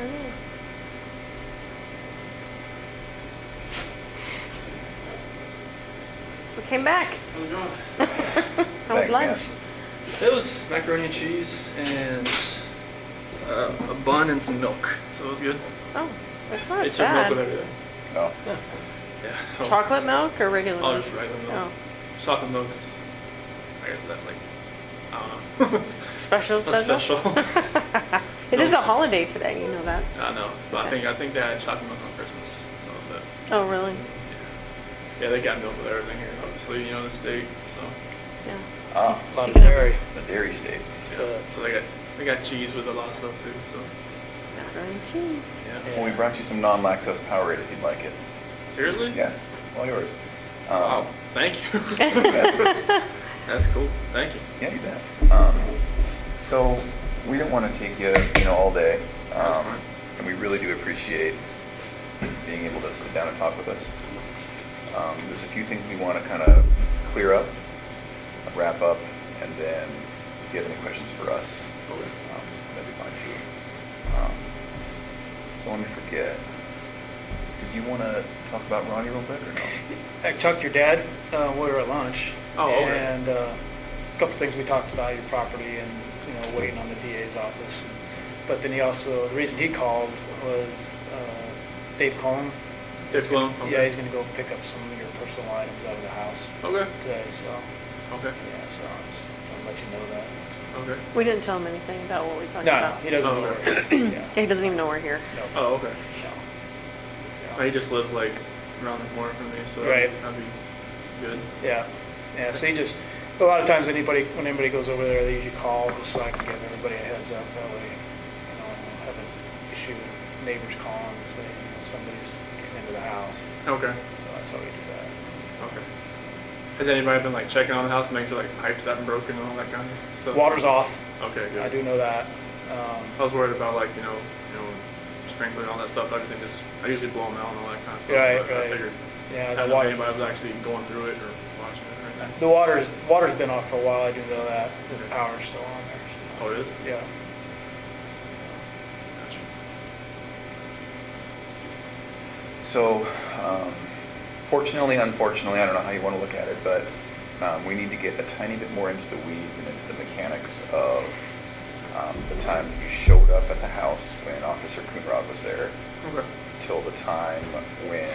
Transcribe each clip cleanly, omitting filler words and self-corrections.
it is. We came back. How's it going? How was lunch? It was macaroni and cheese and a bun and some milk. So it was good. Oh, that's not It's your milk bad. with everything. No. Yeah. Oh. Chocolate milk or regular Oh, milk? just regular milk. Oh. Chocolate milk's, I guess that's like, I don't know. Special. It's special. It is a holiday today, you know that. I know, but Okay. I think they had chocolate milk on Christmas a little bit. Oh, really? Yeah, they got milk with everything here, obviously, the state, so. Yeah. Ah, A lot of dairy. the dairy state. Yeah. So they got cheese with a lot of stuff too, so. Macaroni and cheese. Yeah. Well, we brought you some non-lactose Powerade if you'd like it. Seriously? Yeah, all yours. Wow, thank you. Yeah, That's cool, thank you. yeah, you bet. So we don't want to take you, all day, That's fine. and we really do appreciate being able to sit down and talk with us. There's a few things we want to kind of clear up, wrap up, and then if you have any questions for us, Okay. that'd be fine too. Don't let me forget. Did you want to talk about Ronnie real bit or no? I talked to your dad. We were at lunch. Oh, okay. And a couple things we talked about, your property and, waiting on the DA's office. But then the reason he called was Dave Cullen. Dave Cullen? Okay. Yeah, he's going to go pick up some of your personal items out of the house Okay, today. So, okay, yeah, so I just want to let you know that. okay. We didn't tell him anything about what we talked No, about. he doesn't Oh, know. okay. Yeah. He doesn't even know we're here. No. Oh, okay. No. He just lives like around the corner from me, so Right. that'd be good. Yeah, yeah. So he just a lot of times when anybody goes over there, they usually call just so I can give everybody a heads up. That way, I don't have an issue with neighbors calling and saying somebody's getting into the house. Okay, So that's how we do that. okay. Has anybody been like checking on the house, making sure like pipes haven't broken and all that kind of stuff? Water's off. Okay, good. I do know that. I was worried about like sprinkling all that stuff. I usually blow them out and all that kind of stuff. Right, but I right. figured Yeah, I the don't know if water. anybody was actually going through it or watching it or anything. The water's been off for a while. I do know that. The power's still on there. Oh, it is? So. Yeah. Gotcha. So, fortunately, unfortunately, I don't know how you want to look at it, but we need to get a tiny bit more into the weeds and into the mechanics of the time that you showed up at the house when Officer Coonrod was there Okay. till the time when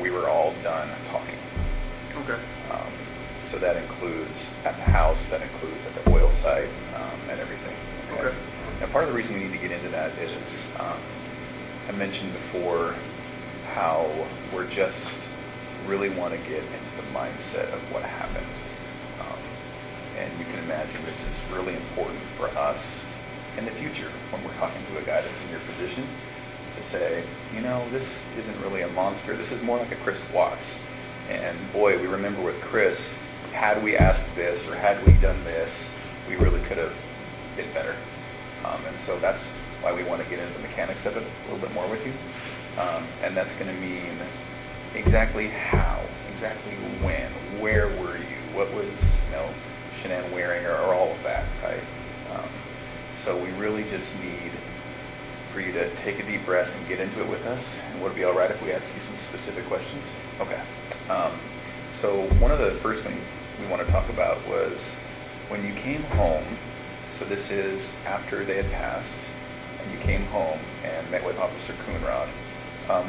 we were all done talking. Okay. So that includes at the house, that includes at the oil site, and everything. Okay. Now, part of the reason we need to get into that is I mentioned before how we're just really want to get into the mindset of what happened. And you can imagine this is really important for us in the future when we're talking to a guy that's in your position to say, this isn't really a monster. This is more like a Chris Watts. And boy, we remember with Chris, had we asked this or had we done this, we really could have been better. And so that's why we want to get into the mechanics of it a little bit more with you. And that's going to mean exactly how, exactly when, where were you, what was, Shanann wearing or all of that, right? So we really just need for you to take a deep breath and get into it with us. And would it be all right if we ask you some specific questions? Okay. So one of the first things we want to talk about was when you came home, so this is after they had passed, and you came home and met with Officer Coonrod.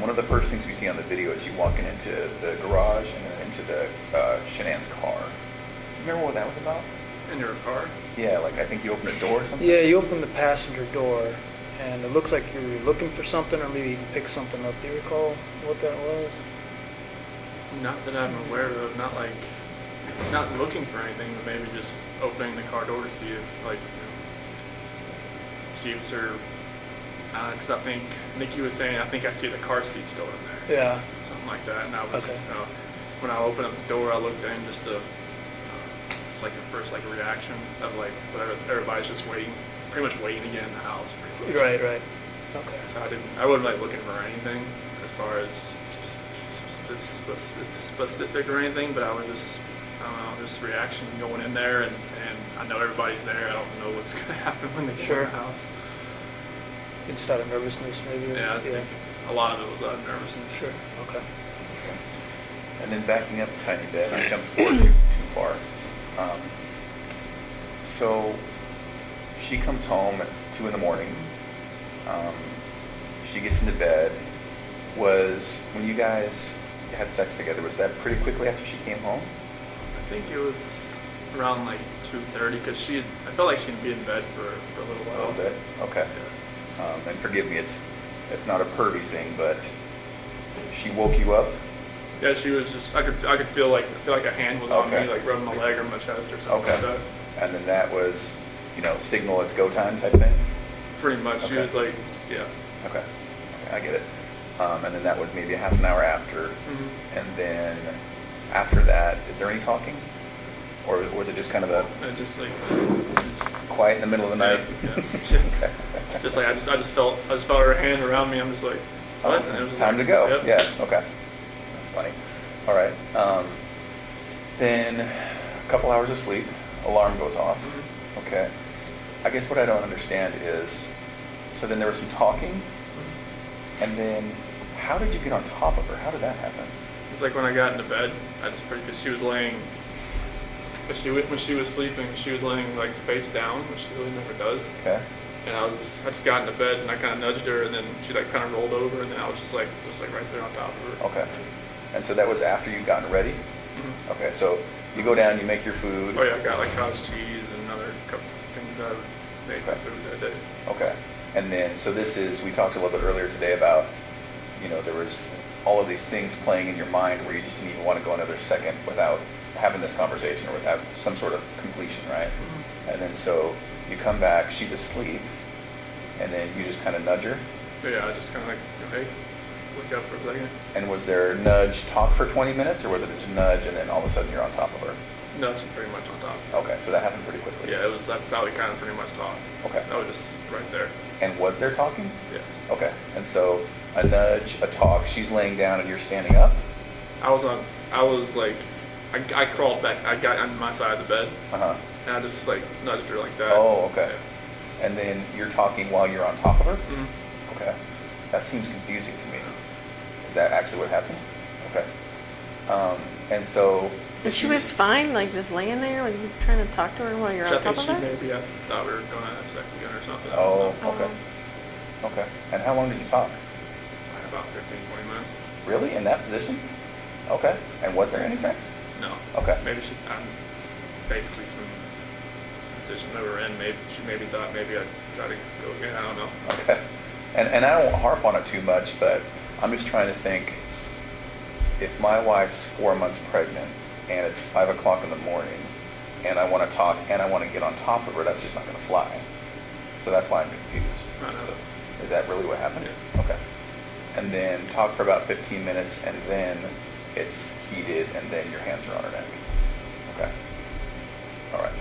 One of the first things we see on the video is you walking into the garage and then into the Shanann's car. Do you remember what that was about? In your car? Yeah, like I think you opened a door or something? Yeah, you opened the passenger door, and it looks like you were looking for something, or maybe you picked something up. Do you recall what that was? Not that I'm aware of. Not looking for anything, but maybe just opening the car door to see if see if there. Because I think Nikki was saying, I think I see the car seat still in there. Yeah. Something like that. And I was, Okay. when I opened up the door, I looked in just to, it's like the first reaction of whatever, everybody's just waiting, pretty much waiting to get in the house. Pretty much. Right. Okay. So I wasn't looking for anything as far as specific or anything, but I was just, I don't know, just reaction going in there, and I know everybody's there. I don't know what's going to happen when they get Sure. in the house. Just out of nervousness, maybe? Yeah, I think a lot of it was nervousness. Sure, okay. And then backing up a tiny bit, I jumped forward too far. So she comes home at 2 in the morning. She gets into bed. When you guys had sex together, was that pretty quickly after she came home? I think it was around like 2:30 because I felt like she'd be in bed for a little A while. little bit? Okay. Yeah. And forgive me, it's not a pervy thing, but she woke you up? Yeah, she was just. I could feel like a hand was on Okay. me, like rubbing my leg or my chest or something Okay. like that. And then that was, signal it's go time type thing? Pretty much. She Okay. was like, yeah. Okay, I get it. And then that was maybe a half an hour after. Mm-hmm. And then after that, is there any talking? Or was it just kind of a And just like, quiet in the middle of the night? Yeah. Okay. just like I just felt her hand around me. I'm just like, what? And it was Time like, to go. Yep. Yeah, okay. That's funny. All right. Then a couple hours of sleep, alarm goes off. Mhm. Okay. I guess what I don't understand is, so then there was some talking, Mhm. and then how did you get on top of her? How did that happen? It's like when I got into bed, because she was laying, when she was sleeping, she was laying like face down, which she really never does. Okay. And I just got into bed and I kind of nudged her, and then she like kind of rolled over, and then I was just like right there on top of her. Okay. And so that was after you'd gotten ready? Mhm. Okay, so you go down, you make your food. Oh yeah, I got like cottage cheese and another couple things that I made my food that day. Okay. And then, so we talked a little bit earlier today about, there was all of these things playing in your mind where you just didn't even want to go another second without having this conversation or without some sort of completion, right? Mhm. And then so you come back, she's asleep, and then you just kind of nudge her. But yeah, I just kind of like, hey, look up for a second. And was there nudge talk for 20 minutes, or was it just nudge and then all of a sudden you're on top of her? No, she's pretty much on top. Okay, so that happened pretty quickly. Yeah, that's how we kind of pretty much talked. Okay. That was just right there. And was there talking? Yeah. Okay. And so a nudge, a talk, she's laying down and you're standing up? I crawled back. I got on my side of the bed, Uh-huh. and I just like nudged her like that. Oh, okay. And then you're talking while you're on top of her? Yeah. Mhm. Okay. That seems confusing to me. Is that actually what happened? Okay. And so... And she was fine, like just laying there when you trying to talk to her while you're So on I top think of she her? maybe I thought we were going to have sex again or something. Oh, Oh. okay. Okay. And how long did you talk? Like about 15, 20 minutes. Really? In that position? Okay. And was there any sex? No. Okay. Maybe I'm basically from the position that we're in. Maybe she thought maybe I'd try to go again. I don't know. Okay. And I don't harp on it too much, but I'm just trying to think, if my wife's 4 months pregnant and it's 5 o'clock in the morning and I want to talk and I want to get on top of her, that's just not going to fly. So that's why I'm confused. I know. So, is that really what happened? Yeah. Okay. And then talk for about 15 minutes and then it's heated and then your hands are on her neck. Okay. All right.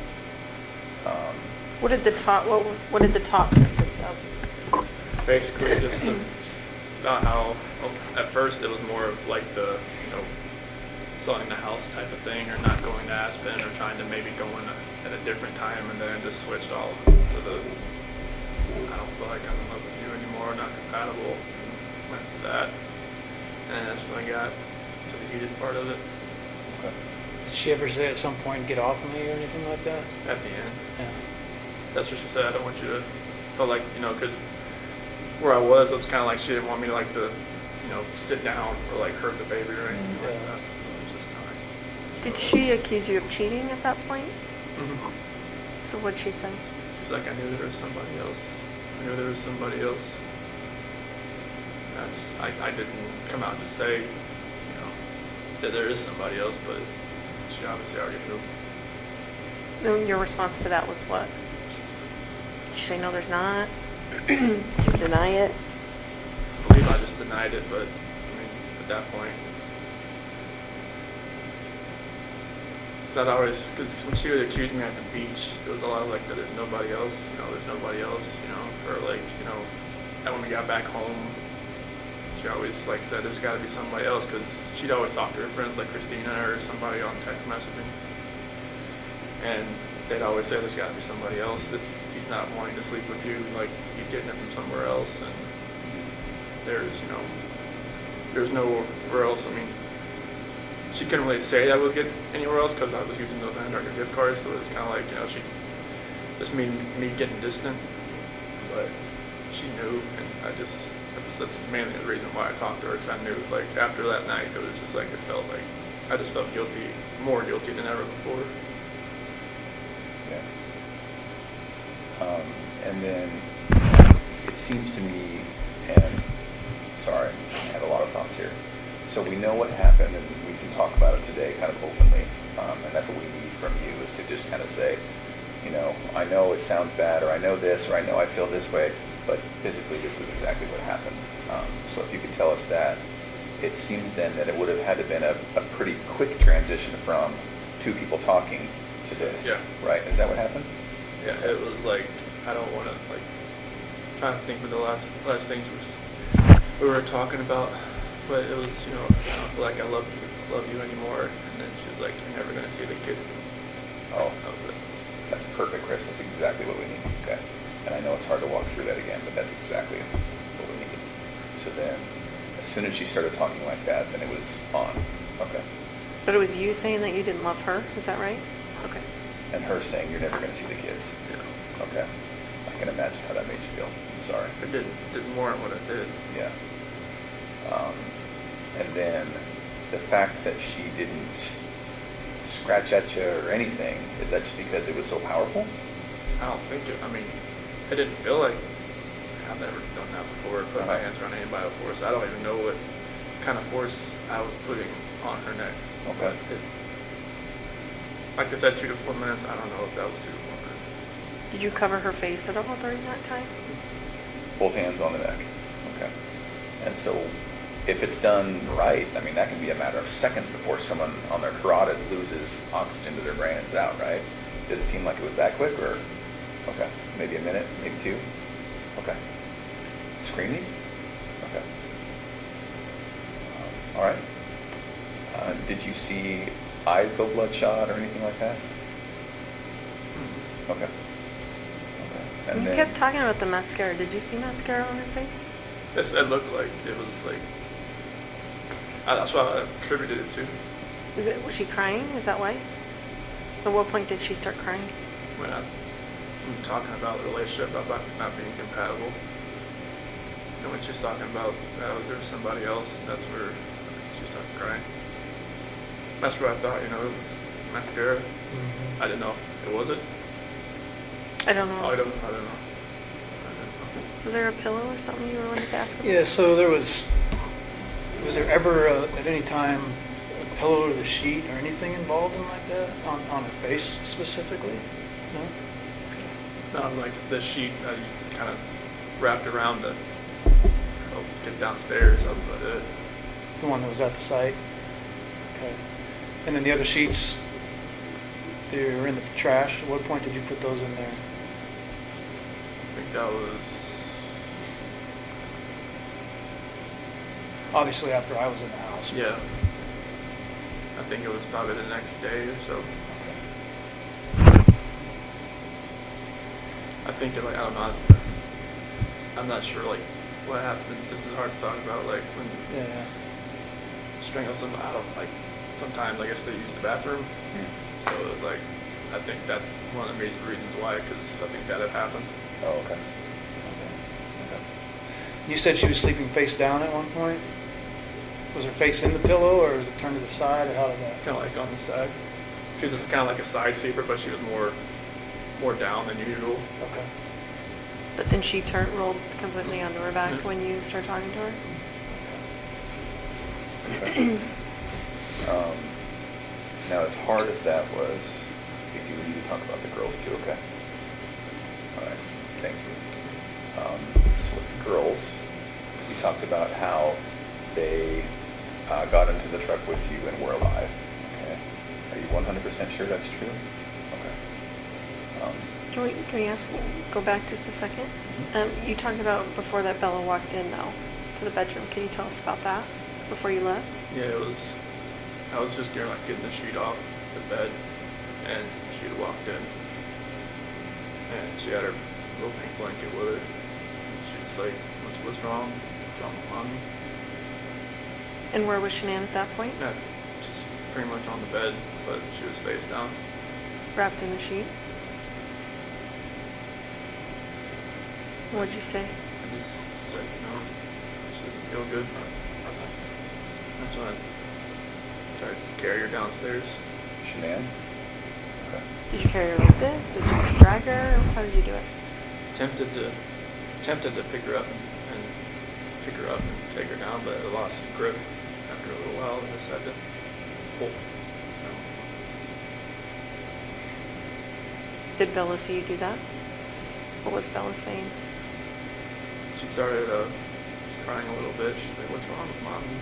What did the talk consist of? Basically, just about how at first it was more of like the selling the house type of thing, or not going to Aspen, or trying to maybe go in at a different time, and then it just switched all to the I don't feel like I'm in love with you anymore, not compatible. And went to that, and that's when I got to the heated part of it Okay. Did she ever say at some point, get off of me or anything like that? at the end. Yeah. That's what she said. I don't want you to feel like because where I was, it's kind of like she didn't want me to like to sit down or like hurt the baby or anything like that. It was just kind Did she accuse you of cheating at that point? of. So what'd she say? She's like, I knew there was somebody else. I knew there was somebody else. And I didn't come out and just say, that there is somebody else, but she obviously already knew. And your response to that was what? Did she say no, there's not? Did you deny it? I believe I just denied it, but at that point, because when she would accuse me at the beach, it was a lot of like, there's nobody else, there's nobody else, or like, and when we got back home, she always like said there's got to be somebody else, because she'd always talk to her friends like Christina or somebody on text messaging, and they'd always say there's got to be somebody else. If he's not wanting to sleep with you, like he's getting it from somewhere else, and there's nowhere else. I mean, she couldn't really say I would get anywhere else because I was using those Antarctica gift cards, so it's kind of like, she just made me getting distant, but she knew, and that's mainly the reason why I talked to her, because I knew, like, after that night, it was just like, it felt like, I just felt guilty, more guilty than ever before. Yeah. And then it seems to me, and sorry, I have a lot of thoughts here. So we know what happened, and we can talk about it today kind of openly, and that's what we need from you, is to just kind of say, I know it sounds bad, or I know this, or I know I feel this way, but physically this is exactly what happened. So if you could tell us that, it seems then that it would have had to been a pretty quick transition from two people talking to this, Yeah. right? Is that what happened? Yeah, it was like, I don't want to, like, trying to think of the last things we were talking about, but it was, I don't feel like I love you anymore, and then she was like, you're never going to see the kids. Oh, That was it. that's perfect, Chris. That's exactly what we need. Okay. And I know it's hard to walk through that again, but that's exactly what we need. So then, as soon as she started talking like that, then it was on. Okay. But it was you saying that you didn't love her, is that right? Okay. And her saying, you're never going to see the kids. Yeah. Okay. I can imagine how that made you feel. I'm sorry. It did more than what it did. Yeah. And then the fact that she didn't scratch at you or anything, is that just because it was so powerful? I don't think it, it didn't feel like, I've never done that before, put my hands around anybody before, so I don't even know what kind of force I was putting on her neck. Okay. Like I said, 2 to 4 minutes, I don't know if that was 2 to 4 minutes. Did you cover her face at all during that time? Both hands on the neck. Okay. And so if it's done right, that can be a matter of seconds before someone on their carotid loses oxygen to their brain and is out, right? Did it seem like it was that quick, or? Okay. Maybe a minute, maybe 2? Okay. Screaming? Okay. All right. Did you see eyes go bloodshot or anything like that? Okay. Okay. And You then, kept talking about the mascara. Did you see mascara on her face? It looked like it was like, that's what I attributed it to. Was she crying? Is that why? At what point did she start crying? When I'm talking about the relationship, about not being compatible. And when she's talking about there's somebody else, that's where she started crying. That's where I thought, it was mascara. Mm-hmm. I didn't know if it was it. I don't know. I don't know. Was there a pillow or something you wanted to ask about? Yeah, so was there ever at any time a pillow or the sheet or anything involved in like that on her face specifically? No? No, like the sheet I kind of wrapped around to get downstairs. That was about it. The one that was at the site? Okay. And then the other sheets, they were in the trash. At what point did you put those in there? I think that was Obviously after I was in the house. yeah. I think it was probably the next day or so. Okay. I think I don't know. I'm not sure like what happened. This is hard to talk about. Like when Yeah. strangle someone. I don't like. Sometimes I guess they use the bathroom. So it was like I think that's one of the major reasons why, because I think that had happened. oh, okay. Okay. You said she was sleeping face down at one point? Was her face in the pillow or was it turned to the side, or how did that? Kind of like on the side. She was kind of like a side sleeper, but she was more down than usual. Okay. But then she rolled completely onto her back when you started talking to her? Okay. Now, as hard as that was, we do need to talk about the girls too, okay? All right, thank you. So with the girls, we talked about how they got into the truck with you and were alive, okay? Are you 100% sure that's true? Okay. Can we go back just a second? You talked about before that Bella walked in, though, to the bedroom. Can you tell us about that before you left? Yeah, I was just getting the sheet off the bed, and she had walked in, and she had her little pink blanket with her. She's like, what's wrong? What's wrong with mommy? And where was Shanann at that point? Yeah, just pretty much on the bed, but she was face down. Wrapped in the sheet? What'd you say? I just said, she doesn't feel good. That's when I tried to carry her downstairs. Shanann? Okay. Did you carry her like this? Did you drag her? How did you do it? Tempted to pick her up and take her down, but I lost grip after a little while and just had to pull. Did Bella see you do that? What was Bella saying? She started crying a little bit. She's like, "What's wrong with mommy?"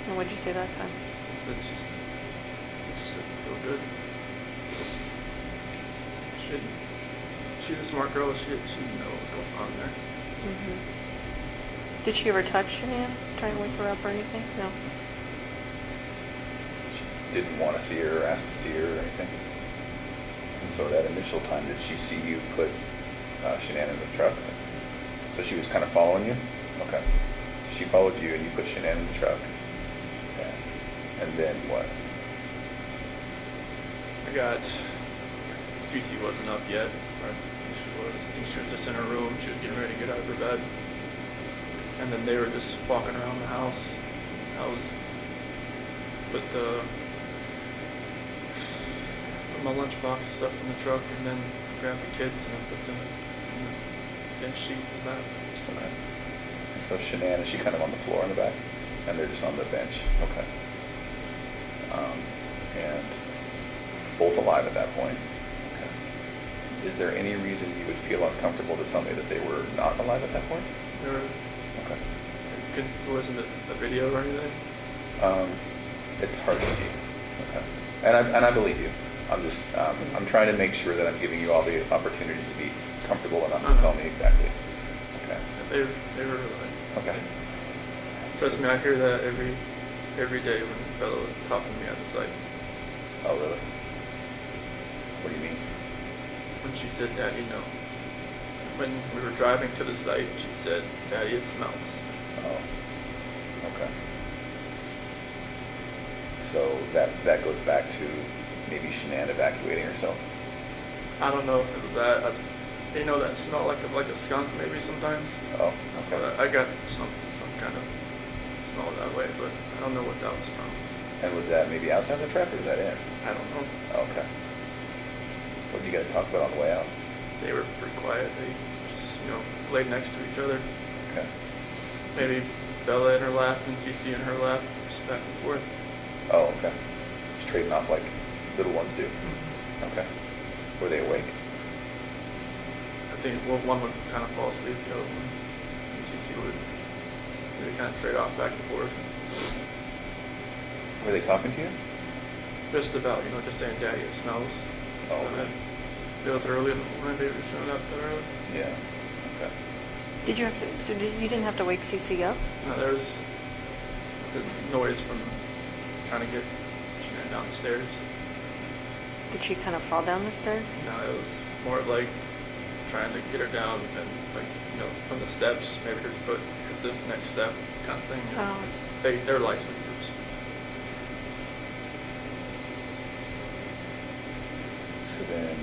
And what'd you say that time? I said, "It just doesn't feel good." She's a smart girl. She knows what's going on there. Mm-hmm. Did she ever touch Shanann? Try and wake her up or anything? No. She didn't want to see her or ask to see her or anything? And so that initial time, did she see you put Shanann in the truck? So she was kind of following you? Okay. So she followed you and you put Shanann in the truck. Okay. And then what? Cece wasn't up yet. I think she was just in her room. She was getting ready to get out of her bed. And then they were just walking around the house. I was with my lunchbox and stuff in the truck, and then grabbed the kids and I put them in the bench seat in the back. Okay. And so Shanann, is she kind of on the floor in the back? And they're just on the bench? Okay. And both alive at that point? Okay. Is there any reason you would feel uncomfortable to tell me that they were not alive at that point? They were. Okay. Wasn't it a video or anything? It's hard to see. Okay. And I believe you. I'm just, I'm trying to make sure that I'm giving you all the opportunities to be comfortable enough to tell me exactly. Okay. They were like. Okay. Trust me, I hear that every day when Bella was talking to me at the site. Oh, really? What do you mean? When she said, "Daddy, no." When we were driving to the site, she said, "Daddy, it smells." Oh, okay. So that goes back to maybe Shanann evacuating herself? I don't know if it was that. That smell like a skunk maybe sometimes. Oh, So okay. I got some kind of smell that way, but I don't know what that was from. And was that maybe outside the truck or was that in? I don't know. Oh, okay. What did you guys talk about on the way out? They were pretty quiet. They just, laid next to each other. Okay. Maybe Bella in her lap and Cece in her lap, just back and forth. Oh, okay. Just trading off like little ones do. Okay. Were they awake? I think one would kind of fall asleep, the other one, and Cece would they kind of trade off back and forth. Were they talking to you? Just about, just saying, "Daddy, it smells." Oh, okay. It was early in the morning. They were showing up that early. Yeah. Okay. Did you have to? So you didn't have to wake Cece up? No, there was the noise from trying to get Shanann down the stairs. Did she kind of fall down the stairs? No, it was more of like trying to get her down and from the steps, maybe her foot hit the next step kind of thing. Oh. They're light sleepers. So then,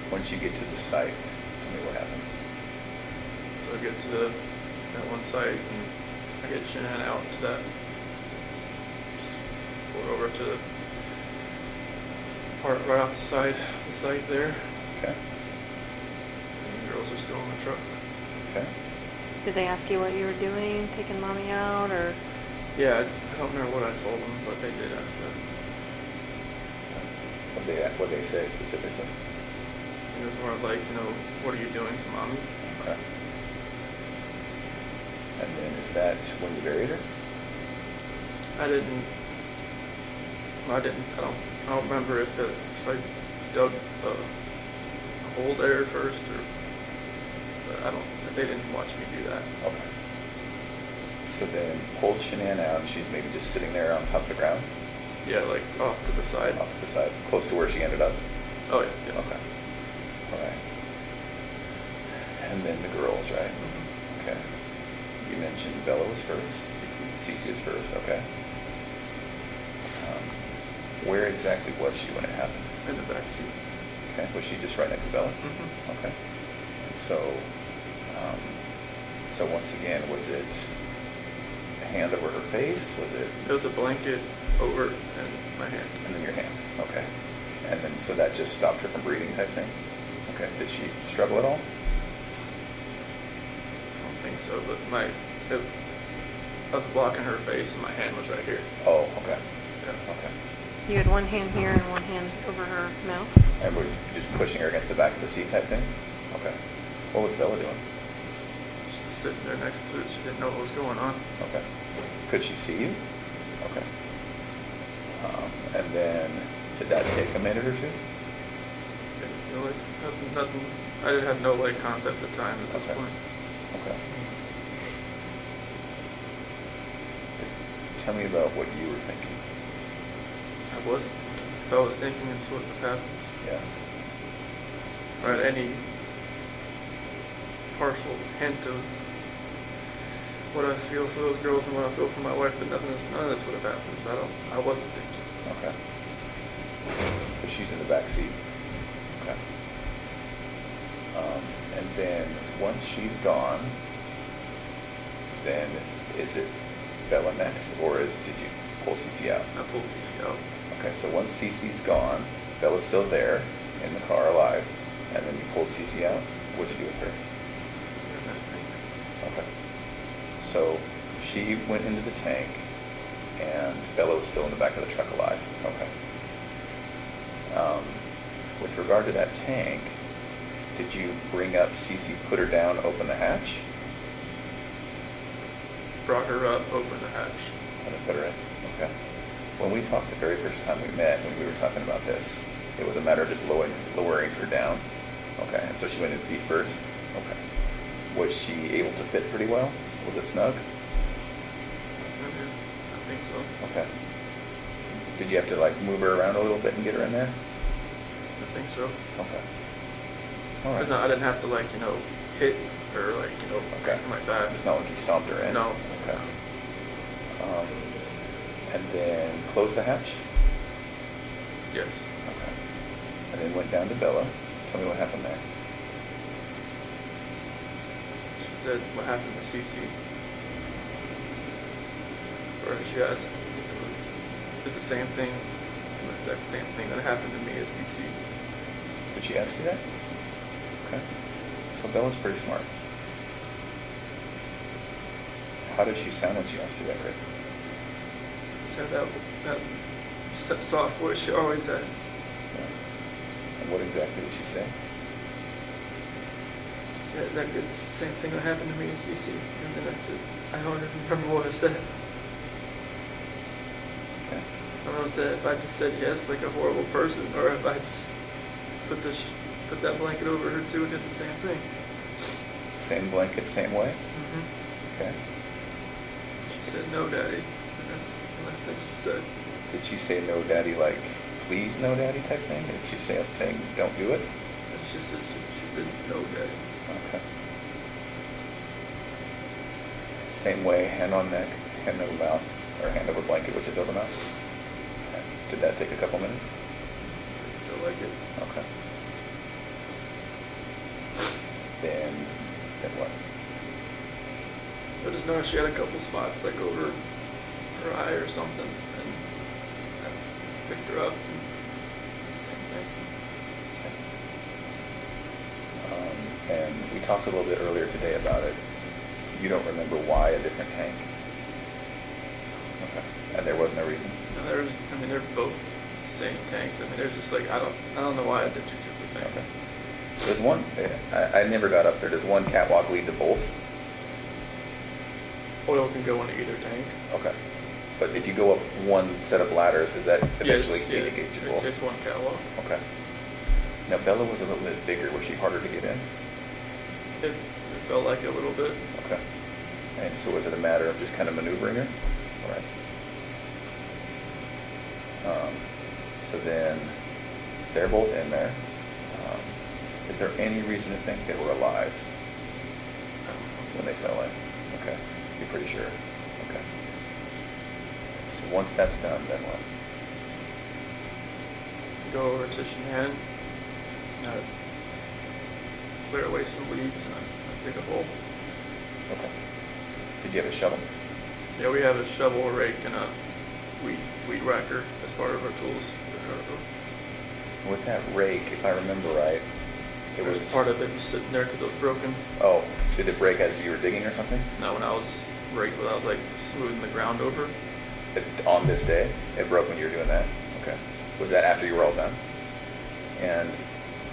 once you get to the site, tell me what happens. So I get to that one site and I get Shanann out to that. Just pull her over to the part right off the site there. Okay. And the girls are still in the truck. Okay. Did they ask you what you were doing, taking mommy out, or? Yeah, I don't remember what I told them, but they did ask that. What they say specifically? It was more like, what are you doing to mommy? Okay. And then is that when you buried her? I don't remember if I dug a hole there first but they didn't watch me do that. Okay. So then pulled Shanann out and she's maybe just sitting there on top of the ground? Yeah, like off to the side. Off to the side, close to where she ended up? Oh, yeah. Yeah. Okay. All right. And then the girls, right? Mhm. Okay. You mentioned Bella was first. Cece. Cece was first. Okay. Where exactly was she when it happened? In the back seat. Okay. Was she just right next to Bella? Mm-hmm. Okay. And so, so once again, was it a hand over her face? Was it? It was a blanket over and my hand. And then your hand. Okay. And then so that just stopped her from breathing type thing? Okay. Did she struggle at all? I don't think so, but I was blocking her face and my hand was right here. Oh, okay. Yeah. Okay. You had one hand here and one hand over her mouth? And were you just pushing her against the back of the seat type thing? Okay. What was Bella doing? Just sitting there next to it. She didn't know what was going on. Okay. Could she see you? Okay. And then, did that take a minute or two? Didn't feel like nothing. I had no like concept of time at this Okay. point. Okay. Tell me about what you were thinking. I wasn't. If I was thinking, it's what would happen. Yeah. Or had any partial hint of what I feel for those girls and what I feel for my wife, but none of this would have happened. So I wasn't thinking. Okay. So she's in the back seat. Okay. And then once she's gone, then is it Bella next, or did you pull Cece out? I pulled Cece out. Okay, so once Cece's gone, Bella's still there in the car alive, and then you pulled Cece out. What'd you do with her? And I think Okay. So she went into the tank, and Bella was still in the back of the truck alive. Okay. With regard to that tank, did you bring up Cece, put her down, open the hatch? brought her up, opened the hatch. Put her in. Okay. When we talked the very first time we met, when we were talking about this, it was a matter of just lowering her down. Okay. And so she went in feet first. Okay. Was she able to fit pretty well? Was it snug? I think so. Okay. Did you have to like move her around a little bit and get her in there? I think so. Okay. All right. But no, I didn't have to like, hit her like, Okay. anything like that. It's not like you stomped her in? No. Okay. And then close the hatch? Yes. Okay. And then went down to Bella. Tell me what happened there. She said what happened to Cece. Or she asked if it was the same thing, the exact same thing that happened to me as Cece. Did she ask you that? Okay. So Bella's pretty smart. How did she sound when she asked you that, Chris? She had that soft voice she always had. Yeah. And what exactly did she say? She said that it's the same thing that happened to me as Cece. And then I said, I don't even remember what I said. Okay. I don't know if I just said yes like a horrible person, or if I just put that blanket over her too and did the same thing. Same blanket, same way? Mm-hmm. Okay. She said, no, Daddy. And that's the last thing she said. Did she say no, Daddy, like, please, no, Daddy type thing? Did she say saying, don't do it? And she said, no, Daddy. Okay. Same way, hand on neck, hand over mouth, or hand over blanket, which is over mouth? Okay. Did that take a couple minutes? I feel like it. Okay. Then what? I just noticed she had a couple spots like over her eye or something, and I picked her up. And same thing. And we talked a little bit earlier today about it. You don't remember why a different tank? Okay. And there was no reason? No, they're both the same tanks. I mean, they're just like I don't know why I did two different things. Okay. There's one. I never got up there. Does one catwalk lead to both? Oil can go into either tank. Okay. But if you go up one set of ladders, does that eventually Yes, indicate to both? It's one catwalk. Okay. Now Bella was a little bit bigger. Was she harder to get in? It felt like it a little bit. Okay. And so was it a matter of just kind of maneuvering her? All right. So then, they're both in there. Is there any reason to think they were alive when they fell in? Okay, you're pretty sure. Okay. So once that's done, then what? Go over to Shanann, clear away some weeds and dig a hole. Okay. Did you have a shovel? Yeah, we have a shovel, a rake, and a weed whacker as part of our tools. With that rake, if I remember right, it was part of it was sitting there because it was broken. Oh, did it break as you were digging or something? No, when I was like smoothing the ground over. On this day, it broke when you were doing that. Okay. Was that after you were all done? And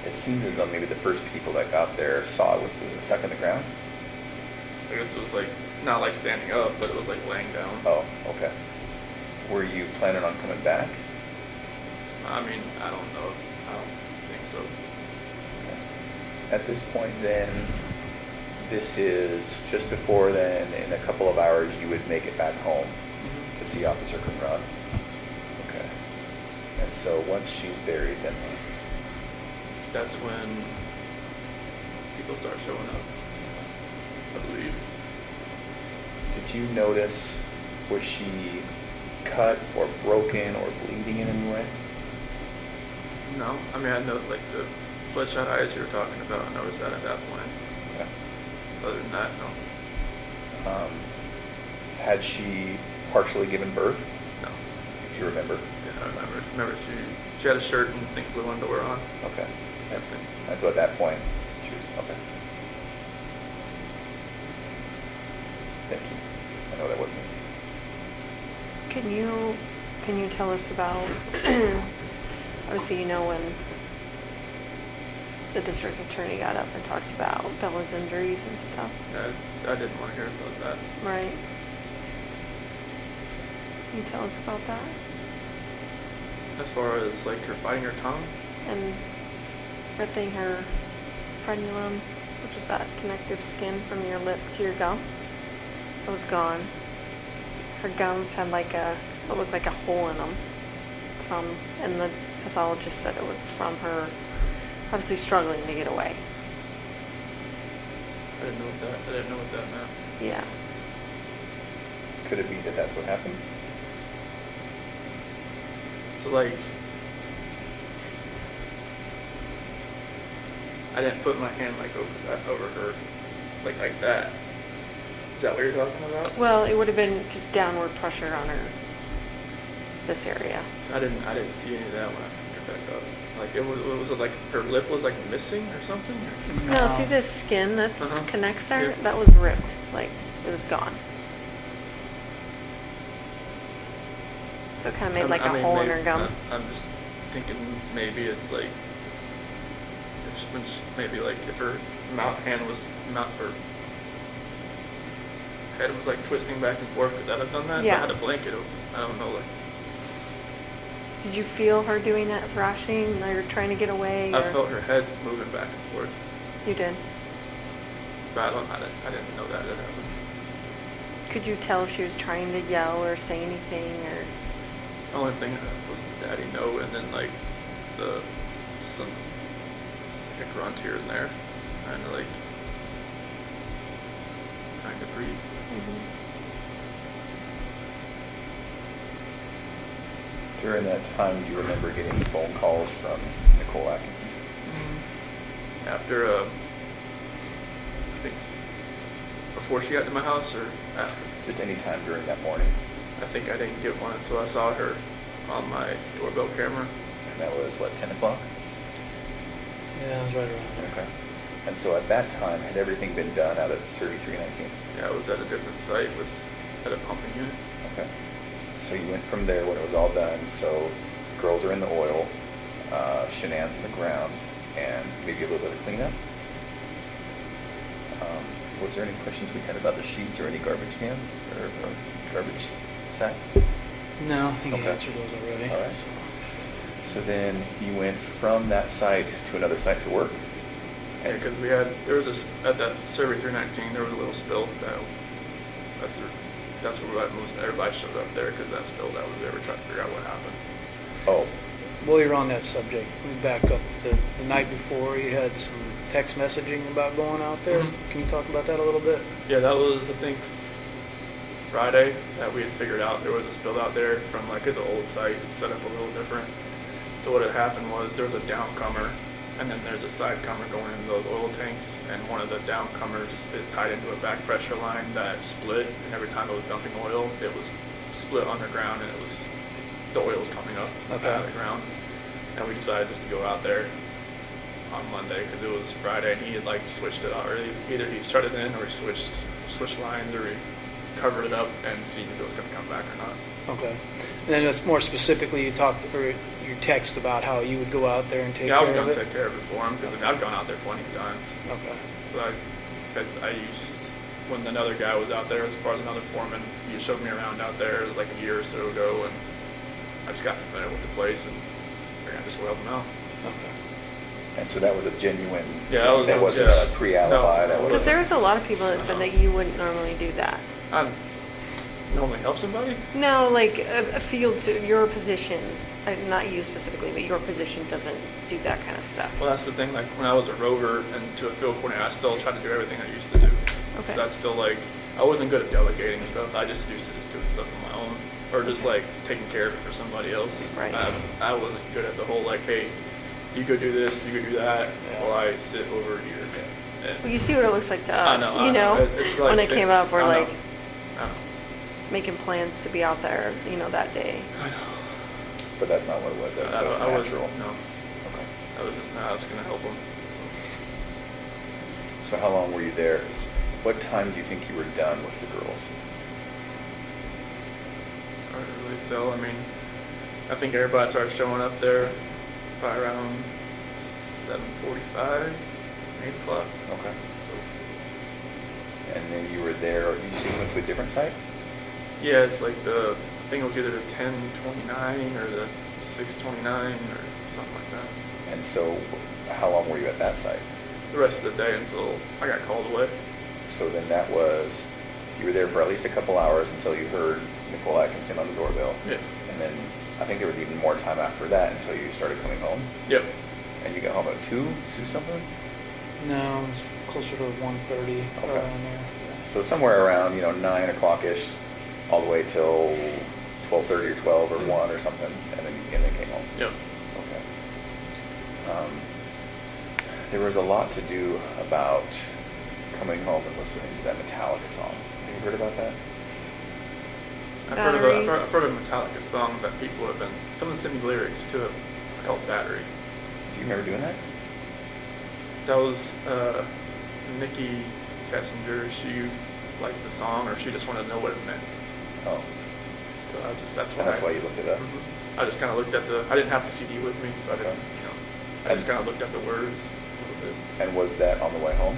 it seemed as though maybe the first people that got there saw it. Was it stuck in the ground? I guess it was like not like standing up, but it was like laying down. Oh, okay. Were you planning on coming back? I mean, I don't think so. Okay. At this point, then, this is just before then. In a couple of hours, you would make it back home to see Officer Conrad. Okay. And so once she's buried, then what? That's when people start showing up, I believe. Did you notice, was she cut or broken or bleeding in any way? No, I mean, I know like the bloodshot eyes you were talking about. I noticed that at that point. Okay. Other than that, no. Had she partially given birth? No. Do you remember? Yeah, I remember. Remember, she had a shirt and I think blue underwear on. Okay. That's it. And so at that point, she was, okay. Thank you. I know that wasn't me. Can you tell us about, obviously you know when the district attorney got up and talked about Bella's injuries and stuff. I didn't want to hear about that. Right. Can you tell us about that? As far as like her biting her tongue? And ripping her frenulum, which is that connective skin from your lip to your gum. It was gone. Her gums had it looked like a hole in them and the pathologist said it was from her obviously struggling to get away. I didn't know what that meant. Yeah. Could it be that that's what happened? So like, I didn't put my hand like over her, like that. Is that what you're talking about? Well, it would have been just downward pressure on her, this area. I didn't see any of that when I picked her back up. Like was it like her lip was like missing or something? Or? No, see this skin that connects there? Yeah. That was ripped. Like, it was gone. So it kind of made like a hole in her gum. I'm just thinking maybe it's like, maybe like if her her head was like twisting back and forth, could that have done that? Yeah. If I had a blanket open, I don't know, like. Did you feel her doing that thrashing or trying to get away? I felt her head moving back and forth. You did? But I didn't know that happened. Could you tell if she was trying to yell or say anything or? The only thing was the daddy no, and then like some grunt here and there, kind of like trying to breathe. During that time, do you remember getting phone calls from Nicole Atkinson? After, I think, before she got to my house or after? Just any time during that morning. I think I didn't get one until I saw her on my doorbell camera. And that was, what, 10 o'clock? Yeah, I was right around there. Okay. And so at that time, had everything been done out at 3319? Yeah, I was at a different site at a pumping unit. Okay. So you went from there when it was all done. So the girls are in the oil, Shanann's in the ground, and maybe a little bit of cleanup. Was there any questions we had about the sheets or any garbage cans or garbage sacks? No, I think Okay. I answered those already. All right. So then you went from that site to another site to work? Yeah, because at that Survey 319, there was a little spill. That's where everybody showed up there, because that spill that was there. We're trying to figure out what happened. Oh, while you're on that subject, let me back up. The night before, you had some text messaging about going out there. Mhm. Can you talk about that a little bit? Yeah, that was, I think, Friday that we had figured out there was a spill out there from, like, it's an old site. It's set up a little different. So what had happened was there was a downcomer, and then there's a sidecomer going into those oil tanks, and one of the downcomers is tied into a back pressure line that split, and every time it was dumping oil, it was split underground, and the oil was coming up out of the ground. And we decided just to go out there on Monday because it was Friday, and he had like switched it out, or either he shut it in or he switched lines, or he covered it up and see if it was going to come back or not. Okay. And then just more specifically, you talked, or you text about how you would go out there and take Yeah, I was care of going it. to take care of it for him because I've gone out there plenty of times. Okay. So I used, when another guy was out there, as far as another foreman, he showed me around out there like a year or so ago, and I just got familiar with the place, and I just whaled him out. Okay. And so that was a genuine, Yeah, that wasn't yeah. a pre-alibi. No. That Because was there was a lot of people that said that you wouldn't normally do that. I normally help somebody. No, like a field, your position, not you specifically, but your position doesn't do that kind of stuff. Well, that's the thing. Like when I was a rover and to a field coordinator, I still tried to do everything I used to do. Okay. So that's still like I wasn't good at delegating stuff. I just used to just doing stuff on my own, or just like taking care of it for somebody else. Right. I wasn't good at the whole like, hey, you go do this, you go do that, Yeah. while I sit over here. And Well, you see what it looks like to us, I know. It's like, when it came up, we're I know. like I know. making plans to be out there, that day. I know. but that's not what it was. That was I wasn't- natural. No, Okay. I was just I was gonna help them. So how long were you there? 'Cause what time do you think you were done with the girls? Hard to really tell. I mean, I think everybody started showing up there by around 7:45, 8 o'clock. Okay. So, And then you were there. Did you say you went to a different site? yeah, it's like I think it was either the 10:29 or the 6:29 or something like that. And so how long were you at that site? The rest of the day until I got called away. So then that was, you were there for at least a couple hours until you heard Nicole Atkinson on the doorbell. Yeah. And then I think there was even more time after that until you started coming home. Yep. And you got home at 2 something? No, it's closer to 1:30 Okay. around there. So somewhere around, 9 o'clock-ish, all the way till 12:30 or 12 or 1 or something, and then came home. Yep. Okay. There was a lot to do about coming home and listening to that Metallica song. Have you heard about that? Battery. I've heard of a Metallica song that people have been. Someone sent me lyrics to it called "Battery." Do you remember doing that? That was Nikki Kessinger. She liked the song, or she just wanted to know what it meant. Oh, So that's and that's why you looked it up. Mhm. I just kind of looked at I didn't have the CD with me, so I didn't. Okay. I just kind of looked at the words a little bit. And was that on the way home?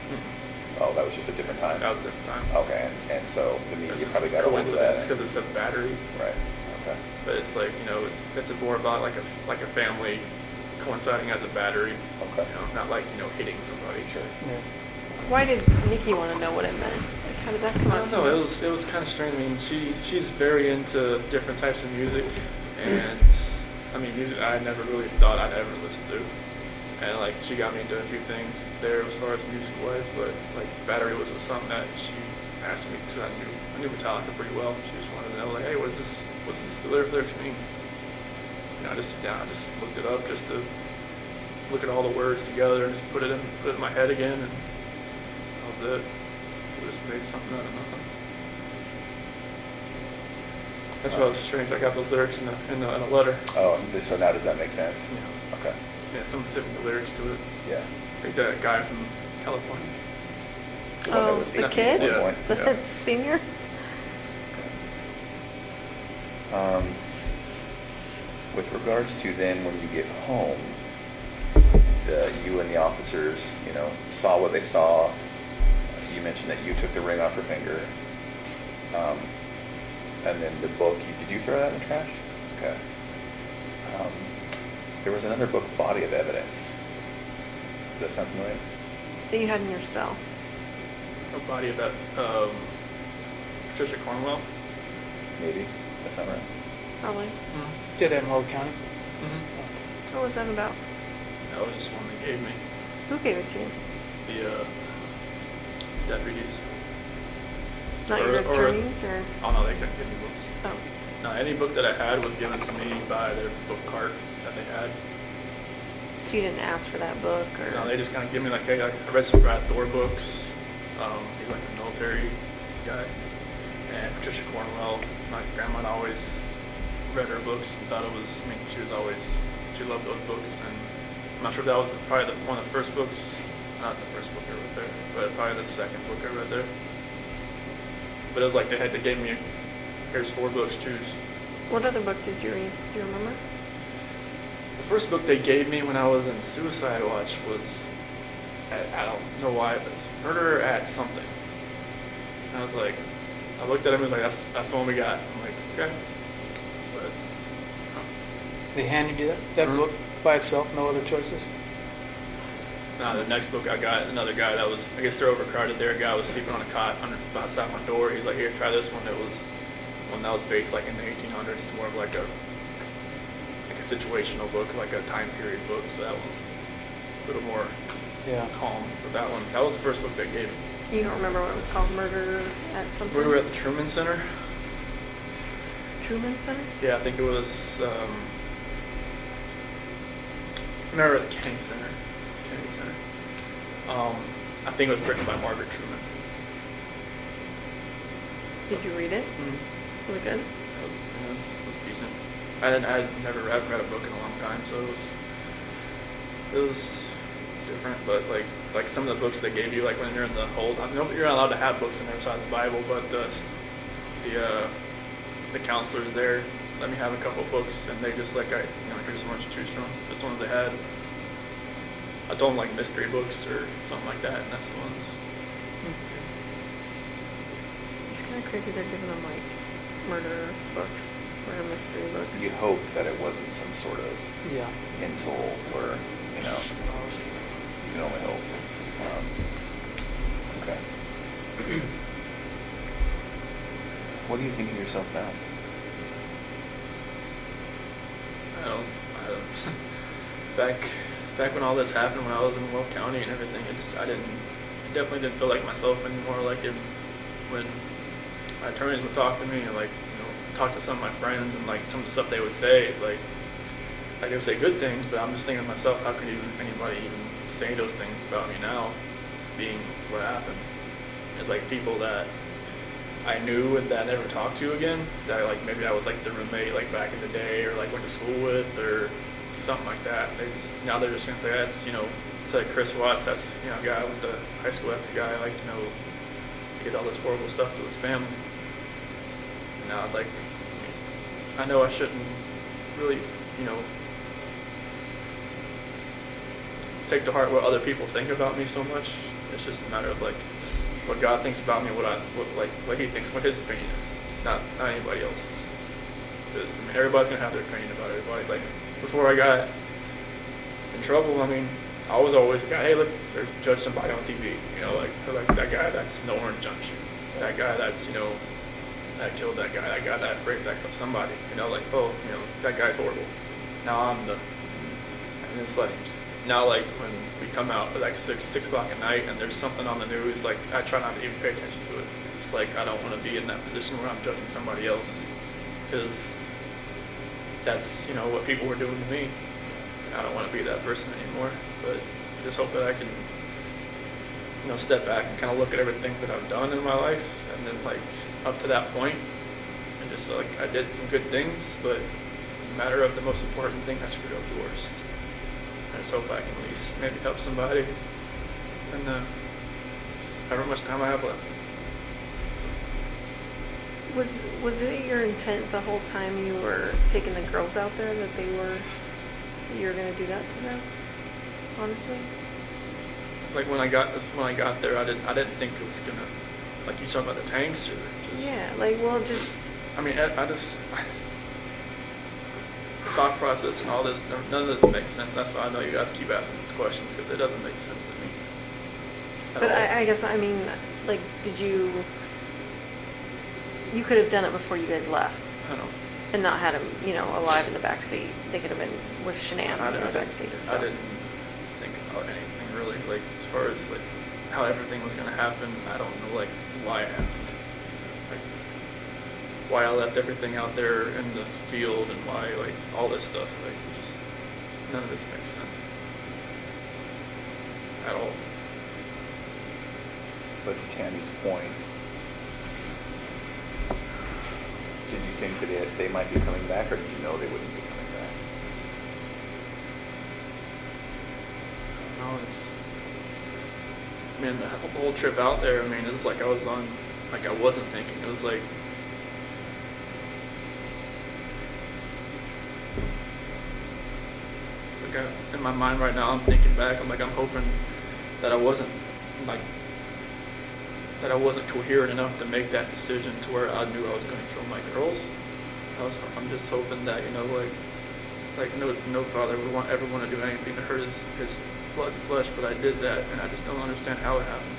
Mhm. Oh, that was just a different time. That was a different time. Okay, and so the media probably got a hold of that. Coincidence because it says battery, Right. Okay. but it's like it's more about like a family coinciding as a battery. Okay. Not like hitting somebody. Sure. Yeah. Why did Nikki want to know what it meant? Like, how did that come I up? don't know. It was kind of strange. I mean, she's very into different types of music, and I mean, music I never really thought I'd ever listen to, and like she got me into a few things there as far as music wise, but like Battery was something that she asked me because I knew Metallica pretty well. She just wanted to know like, hey, what's the lyrics mean? And I just looked it up just to look at all the words together and just put it in my head again, and that was it. We just made something out of nothing. That's why it was strange. I got those lyrics in a letter. Oh, so now does that make sense? Yeah. Okay. Yeah, someone sent me the lyrics to it. Yeah. I think that guy from California. The one that Oh, was the 18 kid? at one Yeah. point. The senior? With regards to then when you get home, you and the officers, saw what they saw. You mentioned that you took the ring off her finger. And then the book, did you throw that in the trash? Okay. There was another book, Body of Evidence. Does that sound familiar? That you had in your cell. A body about Patricia Cornwell. Maybe. Does that sound right? Probably. Did that in Logan County? Mm-hmm. What was that about? That was just one they gave me. Who gave it to you? The deputies. Not your attorneys, or? Oh no, they couldn't give me books. Oh. No, any book that I had was given to me by their book cart that they had. So you didn't ask for that book, or? No, they just kind of give me like, hey, I read some Brad Thor books. He's like a military guy. And Patricia Cornwell, my grandma always read her books and thought it was, I mean, she loved those books. And I'm not sure if that was probably one of the first books, not the first book I read there, but probably the second book I read there. But it was like they gave me, here's 4 books, choose. What other book did you read? Do you remember? The first book they gave me when I was in Suicide Watch was, I don't know why, but Murder at Something. And I was like, I looked at him and was like, that's the one we got. I'm like, okay. But, They handed you that Mhm. book by itself, no other choices? the next book I got, another guy that was, I guess they're overcrowded there. A guy was sleeping on a cot outside my door. He's like, here, try this one. It was one that was based like in the 1800s. It's more of like a situational book, like a time period book. So that was a little more calm with that one. That was the first book they gave me. You don't remember what it was called? Murder at Something? We were at the Truman Center. Truman Center? Yeah, I think it was, remember at the Kennedy Center. I think it was written by Margaret Truman. Did you read it? Mm-hmm. Was it good? It was decent. I haven't read a book in a long time, so it was different. But like some of the books they gave you, like when you're in the hold, I mean, you're not allowed to have books in there besides the Bible, but the counselors there let me have a couple books, and they just like, here's the ones to choose from. Just the ones they had. I told them like mystery books or something like that, and that's the ones. It's kind of crazy they're giving them like murder books, murder mystery books. You hope that it wasn't some sort of insult or, you can only hope. Okay. What do you think of yourself now? I don't back when all this happened, when I was in Will County and everything, I definitely didn't feel like myself anymore. Like when my attorneys would talk to me and talk to some of my friends and like some of the stuff they would say, like they would say good things, but I'm just thinking to myself, how can anybody even say those things about me now, being what happened? It's like people that I knew and that I never talked to again, that like maybe I was like the roommate like back in the day, or like went to school with, or something like that. Now they're just gonna say, that's it's like Chris Watts, that's a guy I went to high school with, the guy like he did all this horrible stuff to his family. And now like I know I shouldn't really take to heart what other people think about me so much. It's just a matter of like what God thinks about me, what He thinks, what His opinion is, not anybody else's. Because everybody's gonna have their opinion about everybody. Like before I got in trouble, I was always the guy, hey, look, or judge somebody on TV, like that guy that's no Orange Junction, that guy that's that killed that guy that raped somebody, that guy's horrible. Now I'm and it's like. Now, like, when we come out at like 6 o'clock at night and there's something on the news, like, I try not to even pay attention to it. It's like, I don't want to be in that position where I'm judging somebody else. Because that's, what people were doing to me. And I don't want to be that person anymore. But I just hope that I can, step back and kind of look at everything that I've done in my life. And then, like, up to that point, and just, like, I did some good things, but no matter of the most important thing, I screwed up the worst. I just hope I can at least maybe help somebody, and however much time I have left. Was it your intent the whole time you were taking the girls out there that you were going to do that to them? Honestly, It's like when I got there, I didn't think it was gonna, like you talking about the tanks or just. Yeah, like just. Thought process and all this, none of this makes sense. That's why I know you guys keep asking these questions, because it doesn't make sense to me. But I guess, did you could have done it before you guys left. I don't know. and not had him, alive in the back seat. They could have been with Shanann in the back seat. I didn't think about anything really, like as far as like how everything was gonna happen. I don't know like why it happened, like why I left everything out there in the field and why like all this stuff. Like just, none of this makes sense at all. But to Tammy's point, did you think that they might be coming back, or did you know they wouldn't be coming back? No, the whole trip out there, I mean, it was like I was on, like I wasn't thinking. It was like, in my mind right now, I'm thinking back, I'm hoping that I wasn't, that I wasn't coherent enough to make that decision to where I knew I was going to kill my girls. I'm just hoping that, no father would ever want to do anything to hurt his blood and flesh, but I did that, and I just don't understand how it happened.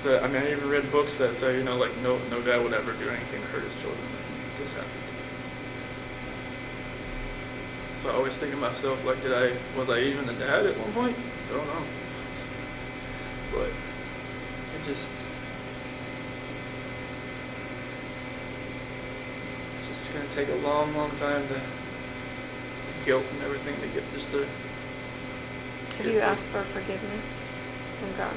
So, I mean, I even read books that say, no dad would ever do anything to hurt his children, and this happened. So I always think to myself, was I even a dad at one point? I don't know. But it's just going to take a long, long time to guilt and everything to get just the... Have you asked for forgiveness from God?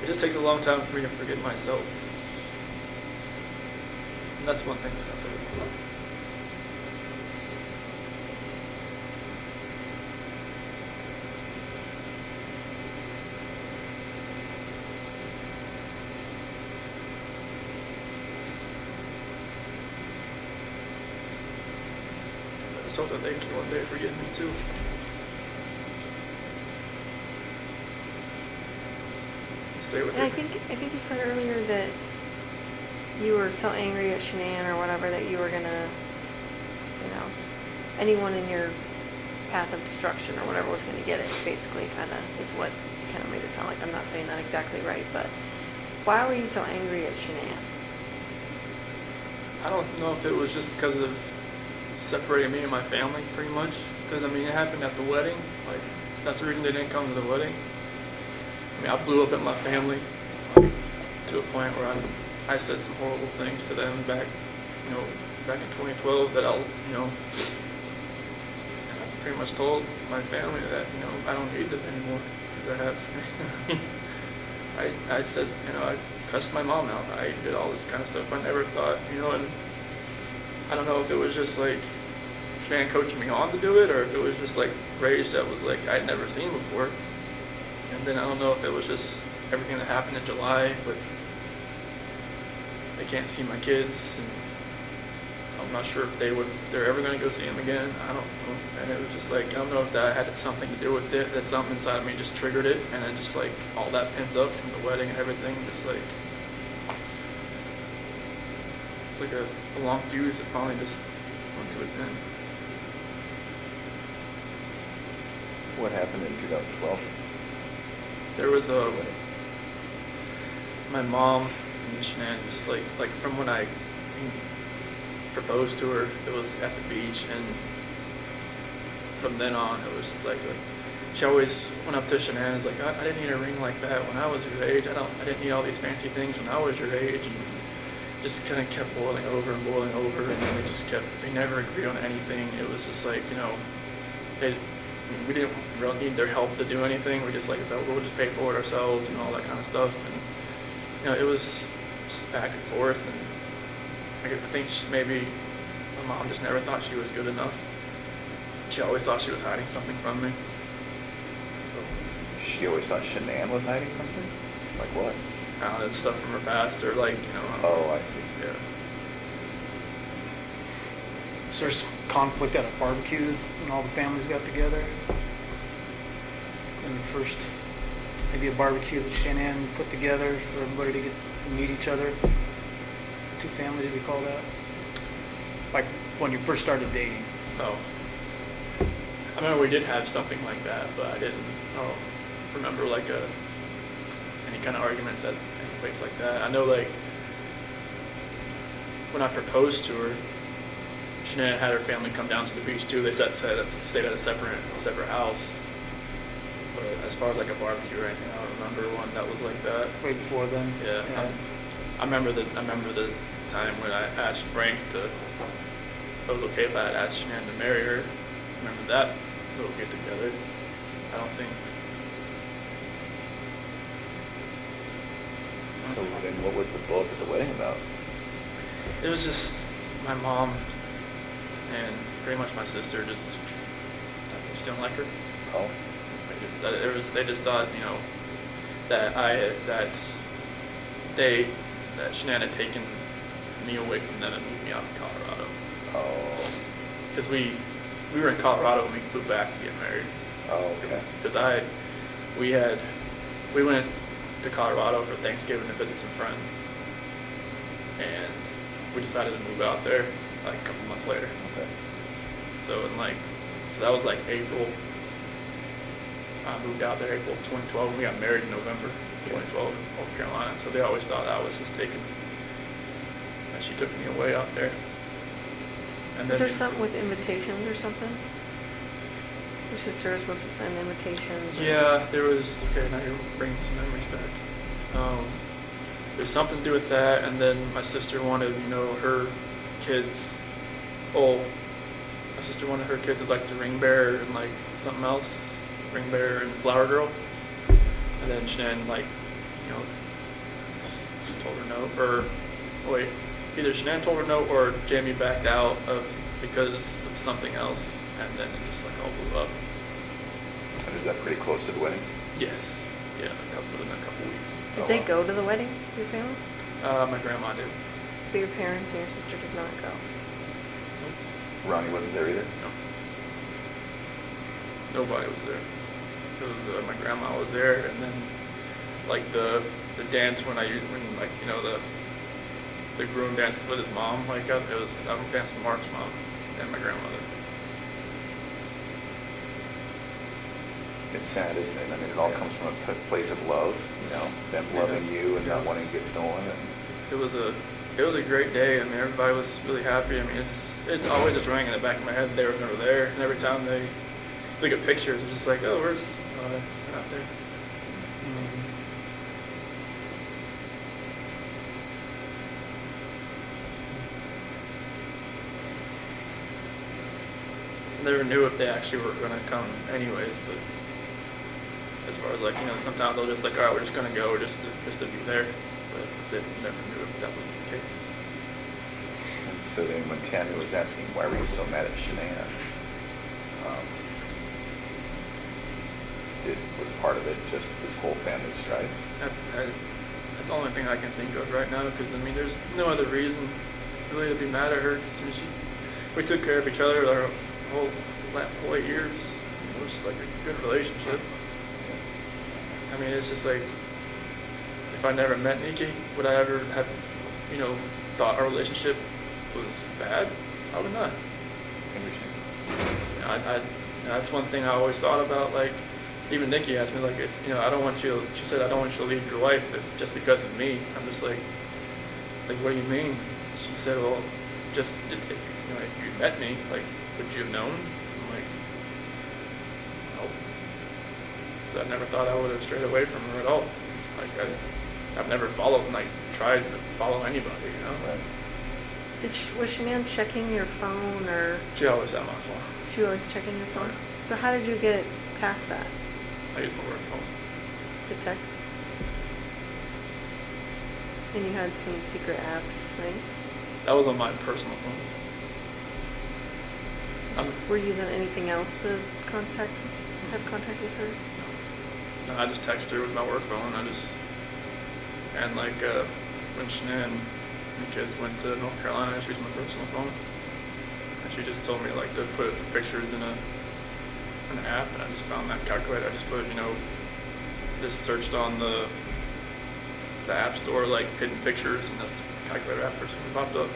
It just takes a long time for me to forgive myself. And that's one thing that's not there. I just hope that they can one day forgive me too. Stay with And I it. think you said earlier that you were so angry at Shanann or whatever that you were gonna, anyone in your path of destruction or whatever was gonna get it. Basically, kind of is what kind of made it sound like. I'm not saying that exactly right, but why were you so angry at Shanann? I don't know if it was just because of separating me and my family, pretty much. Because, it happened at the wedding. That's the reason they didn't come to the wedding. I blew up at my family to a point where I said some horrible things to them back in 2012 that I pretty much told my family that, I don't need them anymore because I said, I cussed my mom out. I did all this kind of stuff. I never thought, and I don't know if it was just Shanann coached me on to do it, or if it was just rage that was I'd never seen before. And then I don't know if it was just everything that happened in July, but I can't see my kids, and I'm not sure if they're ever going to go see them again. I don't know. And it was just I don't know if that had something to do with it, that something inside of me just triggered it, and then just all that pins up from the wedding and everything, just it's a long fuse that finally just went to its end. What happened in 2012? There was my mom and Shanann just from when I proposed to her, it was at the beach, and from then on it was just she always went up to Shanann and was I didn't need a ring like that when I was your age. I didn't need all these fancy things when I was your age, and just kind of kept boiling over, and then they never agreed on anything. It was just we didn't really need their help to do anything. We just we'll just pay for it ourselves and all that kind of stuff. And it was just back and forth. And I think maybe my mom just never thought she was good enough. She always thought she was hiding something from me. So, She always thought Shanann was hiding something? Like what? Stuff from her past, or Oh, I see. Yeah. So there's conflict at a barbecue when all the families got together. And the first, maybe a barbecue that Shanann put together for everybody to get to meet each other. Two families, if you call that. Like when you first started dating. Oh. I remember we did have something like that, but I don't remember any kind of arguments at any place like that. I know, like, when I proposed to her, Shanann had her family come down to the beach too. They stayed at a separate house. But as far as like a barbecue or anything, I don't remember one that was like that. Way before then. Yeah. I remember the time when I asked Frank to, if it was okay if I had asked Shanann to marry her. I remember that little get together. I don't think. So then what was the blow up at the wedding about? It was just my mom and pretty much my sister just didn't like her. Oh, They just thought, you know, that Shanann had taken me away from them and moved me out to Colorado. oh, Because we were in Colorado when we flew back to get married. oh, okay. Because we went to Colorado for Thanksgiving to visit some friends, and we decided to move out there like a couple months later. Okay. So that was like April. I moved out there April 2012, and we got married in November 2012 in North Carolina. So they always thought I was just that she took me away out there. And Is then there something with invitations or something? Your sister was supposed to send invitations. yeah, there was. Okay, now you're bringing some memories back. There's something to do with that, and then my sister wanted, you know, her kids. Oh, my sister wanted her kids as like the ring bearer and like something else, ring bearer and flower girl. And then Shanann, like, you know, she told her no, or wait, either Shanann told her no or Jamie backed out because of something else, and then it just like all blew up. And is that pretty close to the wedding? Yes, yeah, within a couple weeks. Did they go to the wedding, your family? My grandma did. But your parents and your sister did not go. Ronnie wasn't there either? No. Nobody was there. It was my grandma was there, and then like the dance when like, you know, the groom dances with his mom, like I danced with Mark's mom and my grandmother. It's sad, isn't it? I mean, it all comes from a place of love, you know, them loving you and not wanting to get stolen. And It was a great day. I mean, everybody was really happy. I mean, it's always just rang in the back of my head. They were never there, and every time they look at pictures, it's just like, oh, where's they're not there. Never knew if they actually were going to come anyways, but as far as like, you know, sometimes they'll just like, all right, we're just going to go just to be there, but they never knew if that was the case. And so then when Tammy was asking, why were you so mad at Shanann? Was part of it just this whole family strife? That's the only thing I can think of right now, because I mean, there's no other reason really to be mad at her. Cause, I mean, we took care of each other our whole 8 years. It was just like a good relationship. I mean, it's just like, if I never met Nikki, would I ever have, you know, thought our relationship was bad? I would not. Interesting. You know, that's one thing I always thought about. Like, even Nikki asked me, like, if, you know, she said, I don't want you to leave your wife just because of me. I'm just like, what do you mean? She said, well, just if you met me, like, would you have known? I'm like, no. 'Cause I never thought I would have strayed away from her at all. Like, I've never tried to follow anybody, you know? Right. Was Shanann checking your phone, or She always had my phone. she was checking your phone? So how did you get past that? I use my work phone. To text? And you had some secret apps, right? That was on my personal phone. Were you using anything else to have contact with her? No, I just text her with my work phone. And like when Shanann and the kids went to North Carolina, she used my personal phone. And she just told me like to put pictures in an app, and I just found that calculator. I just put, you know, just searched on the app store, like hidden pictures, and this calculator app first one popped up.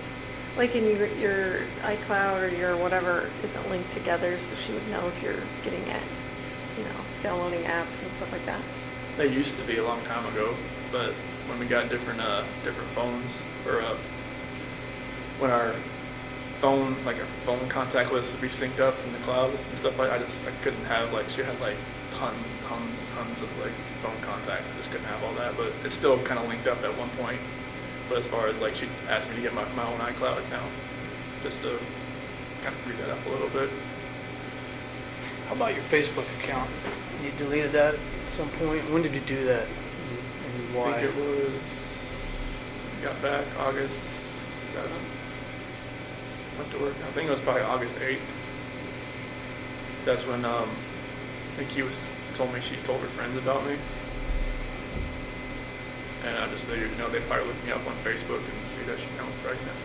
Like in your iCloud or your whatever isn't linked together, so she would know if you're getting at, you know, downloading apps and stuff like that. They used to be a long time ago, but when we got different phones, or when our phone, like our phone contact list would be synced up from the cloud and stuff like I couldn't have, like, she had like tons of like phone contacts. I just couldn't have all that, but it's still kind of linked up at one point. But as far as like, she asked me to get my own iCloud account just to kind of free that up a little bit. How about your Facebook account? You deleted that at some point. When did you do that? And why? I think it was, so we got back August 7th. Went to work. I think it was probably August 8th. That's when Nikki told me she told her friends about me. And I just figured, they'd probably look me up on Facebook and see that I was pregnant.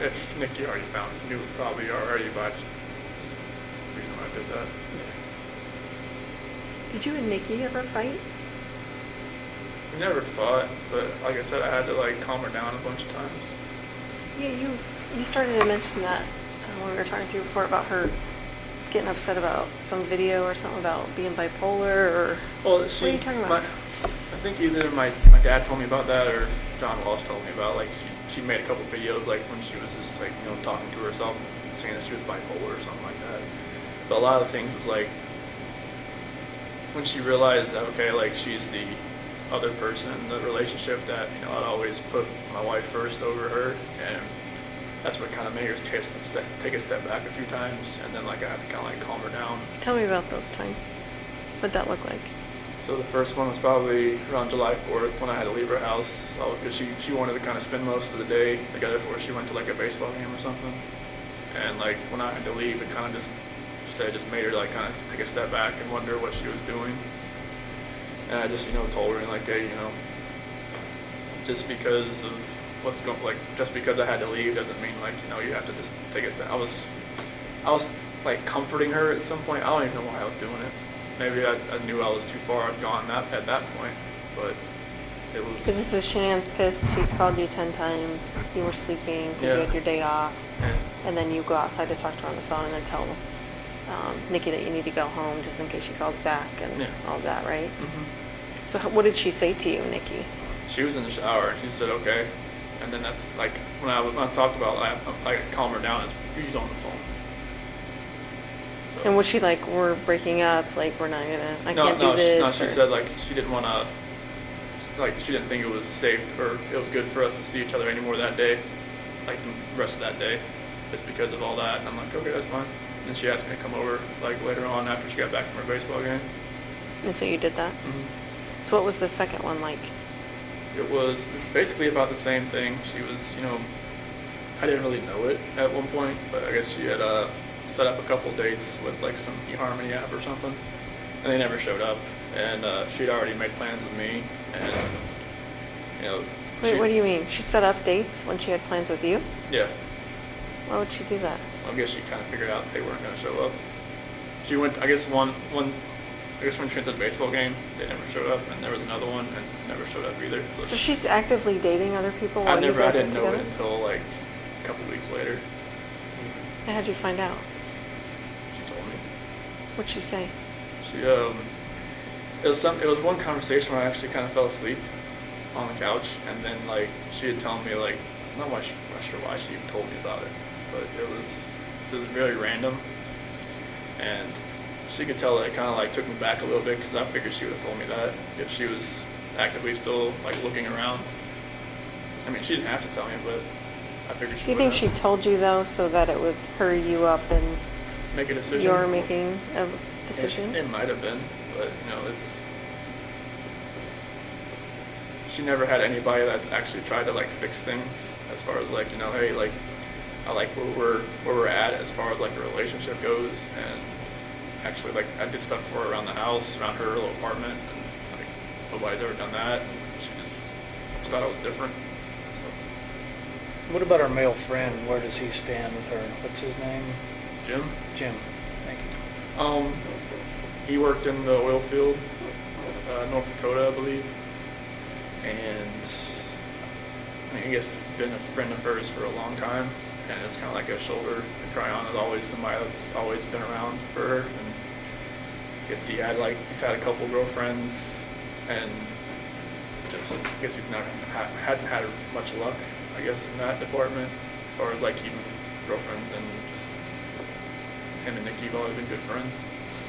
If Nikki already knew it probably already, but that's the reason why I did that. Did you and Nikki ever fight? We never fought, but like I said, I had to like calm her down a bunch of times. Yeah, you started to mention that when we were talking to you before about her getting upset about some video or something about being bipolar, or Well, what are you talking about? I think either my dad told me about that or John Walsh told me about, like, she made a couple videos like when she was just like, talking to herself, saying that she was bipolar or something like that. But a lot of the things was like, when she realized that, okay, like, she's the other person in the relationship, that, I'd always put my wife first over her, and that's what kind of made her take a step back a few times, and then like I had to kind of like calm her down. Tell me about those times. What'd that look like? So the first one was probably around July 4th when I had to leave her house, because she wanted to kind of spend most of the day together before she went to like a baseball game or something. And like when I had to leave, it kind of just made her like kind of take a step back and wonder what she was doing. And I just told her, like, hey, just because of what's going, like, just because I had to leave doesn't mean like you have to just take a step. I was like comforting her at some point. I don't even know why I was doing it. Maybe I knew I was too far gone at that point, but it was. Because this is Shanann's pissed. She's called you 10 times. You were sleeping because you had your day off, and then you go outside to talk to her on the phone and then tell Nikki that you need to go home just in case she calls back and all that, right? Mm-hmm. So what did she say to you, Nikki? She was in the shower and she said okay, and then that's like when I talked about I calm her down. She's on the phone. So. And was she like, we're breaking up, like we're not gonna, I can't do this? No, she said like she didn't want to, like she didn't think it was safe or it was good for us to see each other anymore that day, like the rest of that day, just because of all that. And I'm like, okay, that's fine. And then she asked me to come over like later on after she got back from her baseball game. And so you did that? Mm-hmm. So what was the second one like? It was basically about the same thing. She was, I didn't really know it at one point, but I guess she had set up a couple dates with like some eHarmony app or something, and they never showed up. And she'd already made plans with me, and Wait, what do you mean? She set up dates when she had plans with you? Yeah. Why would she do that? I guess she kind of figured out they weren't going to show up. She went, I guess when she went to the baseball game, they never showed up, and there was another one, and never showed up either. So she's actively dating other people while you guys I are didn't know together? it until like a couple weeks later. And how'd you find out? She told me. What'd she say? She it was one conversation where I actually kind of fell asleep on the couch, and then like she had told me, like, I'm not sure why she even told me about it, but it was very random, and she could tell that it kind of like took me back a little bit, because I figured she would have told me that if she was actively still like looking around. I mean, she didn't have to tell me, but I figured she would. Do you think she told you though so that it would hurry you up and make a decision? you're making a decision? It might have been, but she never had anybody that's actually tried to like fix things as far as like, hey, like I like where we're at as far as like the relationship goes, and actually like I did stuff for her around the house, around her little apartment, and like nobody's ever done that, and she just thought it was different. So. What about our male friend? Where does he stand with her? What's his name? Jim? Jim. Thank you. He worked in the oil field, North Dakota, I believe. And I guess he's been a friend of hers for a long time, and it's kind of like a shoulder to cry on. There's always somebody that's always been around for her. And I guess he's had a couple girlfriends, and just I guess he's not hadn't had much luck, I guess, in that department as far as like keeping girlfriends, and just him and Nikki have always been good friends.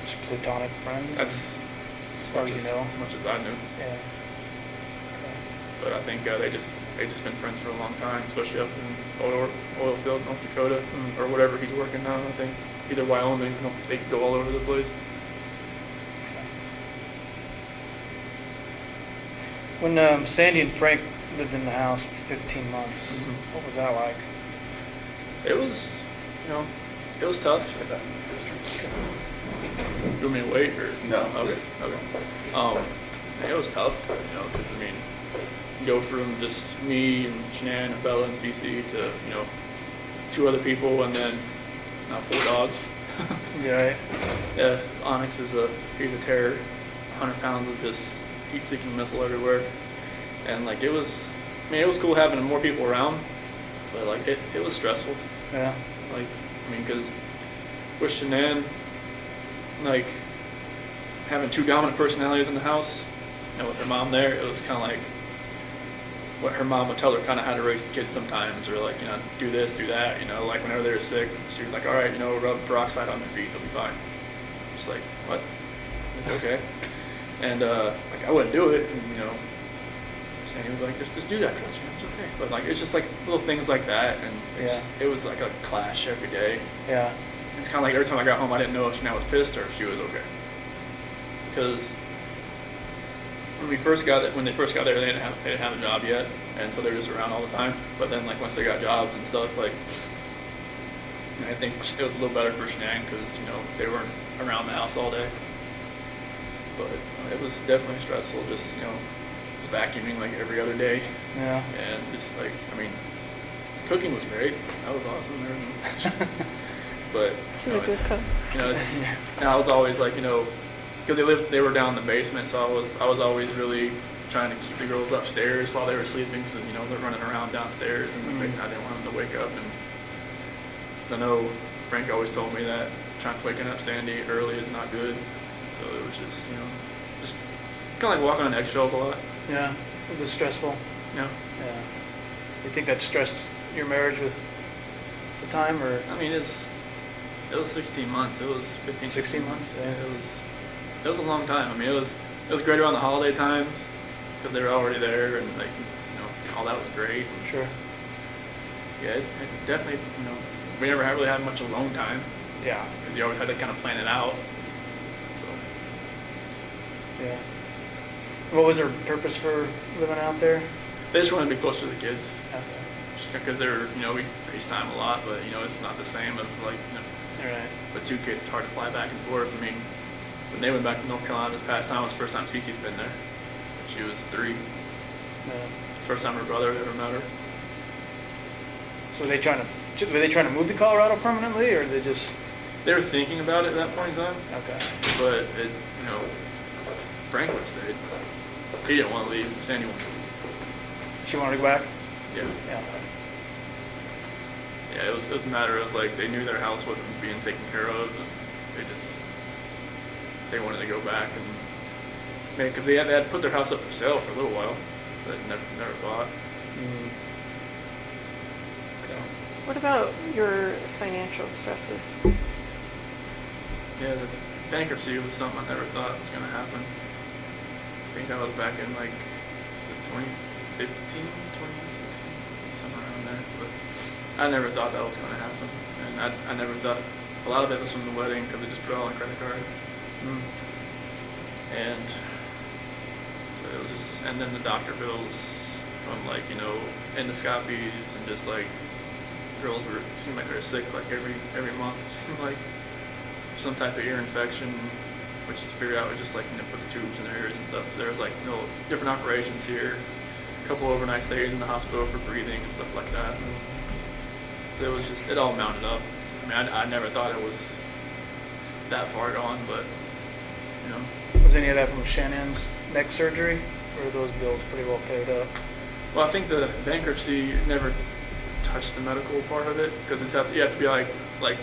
Just platonic friends? That's as far as you know? as much as I knew. Yeah. Okay. But I think they just been friends for a long time, especially up in oil field, North Dakota, or whatever he's working now. I think either Wyoming. They go all over the place. When Sandy and Frank lived in the house for 15 months, Mhm. what was that like? It was, it was tough. You want me to wait or No, Okay. please. Okay. It was tough, because I mean, you go from just me and Shanann and Bella and Cece to 2 other people, and then now 4 dogs. Yeah, right? Yeah, Onyx he's a terror, 100 pounds of just heat-seeking missile everywhere, and like it was cool having more people around, but like it was stressful. Yeah. Like, I mean, because with Shanann, like having 2 dominant personalities in the house, with her mom there, it was kind of like what her mom would tell her kind of how to raise the kids sometimes, or like, do this, do that, like whenever they were sick, she was like, all right, rub peroxide on their feet, they'll be fine. Just like, what? Okay. And like I wouldn't do it, and Sandy was like, just do that, trust me, it's okay. But like it's just like little things like that, and it was like a clash every day. Yeah. It's kind of like every time I got home, I didn't know if Shanann was pissed or if she was okay. Because when they first got there, they didn't have a job yet, and so they were just around all the time. But then like once they got jobs and stuff, like I think it was a little better for Shanann because they weren't around the house all day. But it was definitely stressful, just vacuuming like every other day, Yeah. and just like cooking was great. That was awesome. Everything. But She's a good cook. I was always like because they were down in the basement, so I was always really trying to keep the girls upstairs while they were sleeping, so they're running around downstairs, and I didn't want them to wake up. And I know Frank always told me that waking up Sandy early is not good, so it was just kind of like walking on eggshells a lot. Yeah. It was stressful. Yeah. Yeah. You think that stressed your marriage with the time, or? I mean, it was 16 months. It was 15, 16 months. Yeah. It was a long time. I mean, it was great around the holiday times because they were already there, and like all that was great. Sure. Yeah, it definitely. We never really had much alone time Yeah. because you always had to kind of plan it out. So Yeah. What was their purpose for living out there? they just wanted to be closer to the kids Okay. because they're we FaceTime a lot, but it's not the same as like All right. with 2 kids. It's hard to fly back and forth. I mean, when they went back to North Carolina this past time, it was the first time Cece's been there. She was 3. Yeah. First time her brother ever met her. So were they trying to move to Colorado permanently, or they just? They were thinking about it at that point in time, Okay. but Frank would have stayed. He didn't want to leave. Sandy wanted to leave. She wanted to go back. Yeah. Yeah. Yeah, it was a matter of like they knew their house wasn't being taken care of, and they wanted to go back, and because they had put their house up for sale for a little while, but never bought. Mm. Okay. What about your financial stresses? Yeah, the bankruptcy was something I never thought was going to happen. I think that was back in like 2015, 2016, somewhere around there. But I never thought that was going to happen, and I never thought. A lot of it was from the wedding because they just put it all on credit cards. Mm. And so it was just, and then the doctor bills from like endoscopies and just like girls seemed like they were sick like every month. It seemed like some type of ear infection, which to figure out was just like put the tubes in their ears and stuff. There was like different operations here, a couple overnight stays in the hospital for breathing and stuff like that. So it was just, it all mounted up. I mean, I never thought it was that far gone, but Was any of that from Shannon's neck surgery, or are those bills pretty well paid up? Well, I think the bankruptcy never touched the medical part of it because you have to be like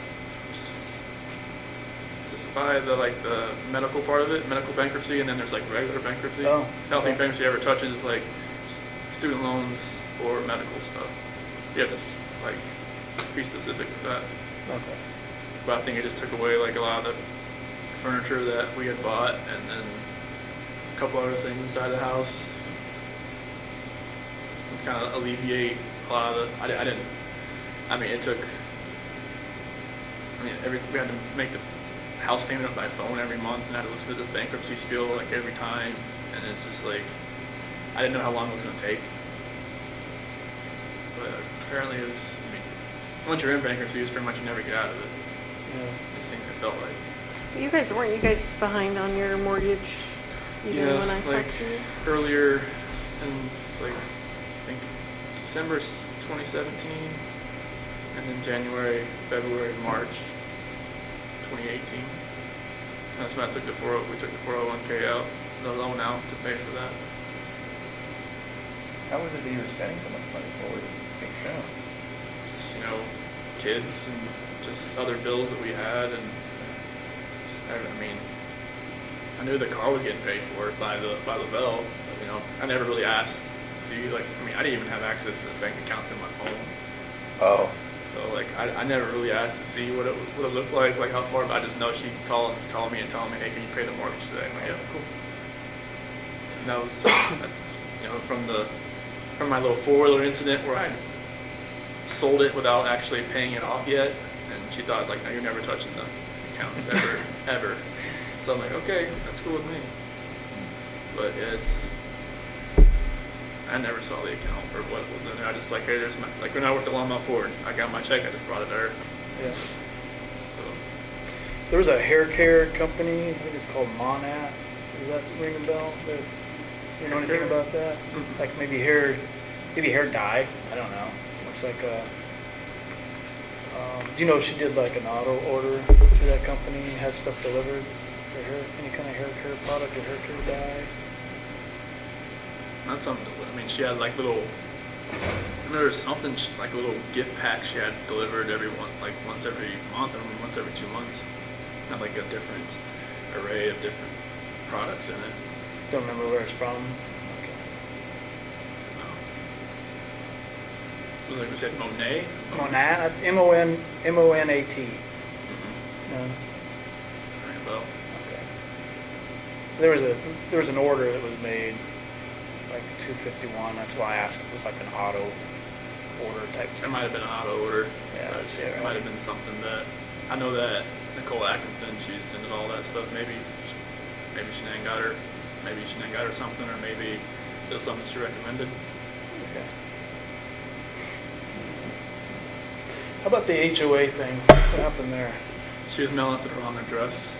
classify the medical part of it, medical bankruptcy, and then there's like regular bankruptcy. Oh, I don't think okay. bankruptcy ever touches like student loans or medical stuff. You have to like be specific with that. Okay. But I think it just took away like a lot of the furniture that we had bought, and then a couple other things inside the house. To kind of alleviate a lot of the. I didn't. I mean, it took. I mean, we had to make the house payment by phone every month, and I had to listen to the bankruptcy spiel like every time, and it's just like I didn't know how long it was going to take. But apparently, it was. I mean, once you're in bankruptcy, it's pretty much you never get out of it. Yeah. It seemed it felt like. Weren't you guys behind on your mortgage even when I like talked to you? earlier in it's like I think December 2017, and then January, February, March 2018. That's when I took we took the 401k out, the loan out to pay for that. How was it that you were spending so much money? What were the things doing? Just, kids and just other bills that we had, and I mean, I knew the car was getting paid for by the bell. But, I never really asked to see. I didn't even have access to the bank account through my phone. Oh, So I never really asked to see what it looked like how far. But I just know she'd call me and tell me, hey, can you pay the mortgage today? I'm like, yeah, cool. And that was that's from my little 4-wheeler incident where I sold it without actually paying it off yet, and she thought no, you're never touching the accounts ever. So I'm like, okay, that's cool with me. But I never saw the account or what was in there. I just hey, there's my when I worked at Longmont Ford, I got my check, I just brought it there. Yeah. So There was a hair care company, I think it's called Monat. Does that ring a bell? You know anything about that? Mhm. Like maybe hair dye. I don't know. Looks like do you know if she did like an auto order through that company and had stuff delivered for her, any kind of hair care product or hair care dye? not something. She had little. There was something like a little gift pack she had delivered once every month or once every 2 months. Had a different array of different products in it. Don't remember where it's from. Okay. Was it we said Monet? Monat, Monat. Mm-hmm. No. Ring a bell. Okay. There was an order that was made, like $251. That's why I asked if it was like an auto order type It thing. might have been an auto order. Yeah, But yeah, it right. might have been something that I know that Nicole Atkinson, she's into all that stuff. Maybe Shanann got her. Maybe Shanann got her something, or maybe it was something she recommended. Okay. How about the HOA thing? What happened there? She was mailing it to the wrong address.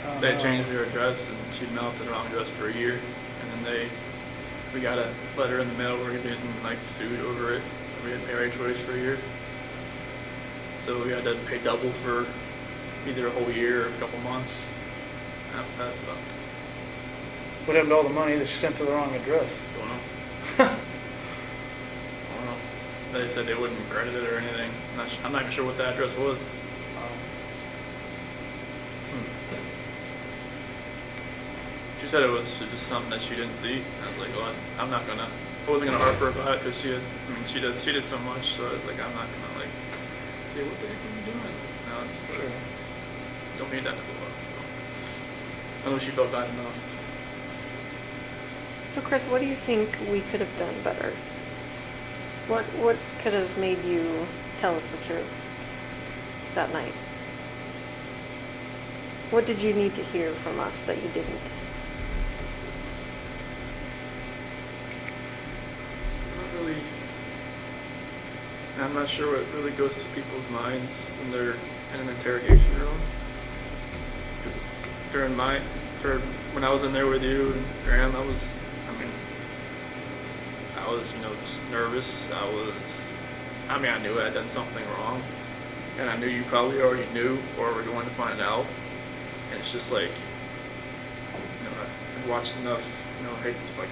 Oh, They had no. changed her address, and she'd mailed it to the wrong address for a year. And then we got a letter in the mail where we were getting sued over it. We had to pay our HOAs for a year. So we had to pay double for either a whole year or a couple months. That sucked. What happened to all the money that she sent to the wrong address? Don't know. I don't know. They said they wouldn't credit it or anything. I'm not even sure what the address was. She said it was just something that she didn't see. I was like, well, I wasn't gonna harp her about it because she did so much. So I was like, I'm not gonna say what the heck are you doing? No, I'm just Sure. don't need that to blow up. So. I know she felt bad enough. So Chris, what do you think we could have done better? What could have made you tell us the truth that night? What did you need to hear from us that you didn't? Not really. I'm not sure what really goes to people's minds when they're in an interrogation room. 'Cause when I was in there with you and Graham, I was just nervous. I knew I had done something wrong, and I knew you probably already knew or were going to find out. And it's just I've watched enough,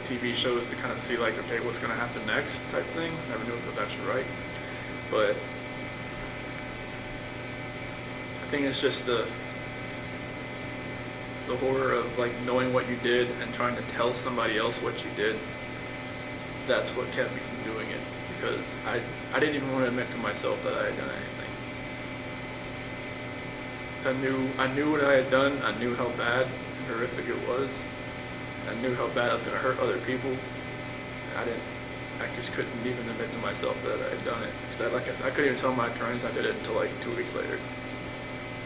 TV shows to kind of see okay, what's going to happen next type thing. Never knew if it was actually right, but I think it's just the horror of like knowing what you did and trying to tell somebody else what you did. That's what kept me from doing it, because I didn't even want to admit to myself that I had done anything. So I knew what I had done. I knew how bad and horrific it was. I knew how bad I was going to hurt other people. I just couldn't even admit to myself that I had done it. Because I couldn't even tell my attorneys I did it until like 2 weeks later.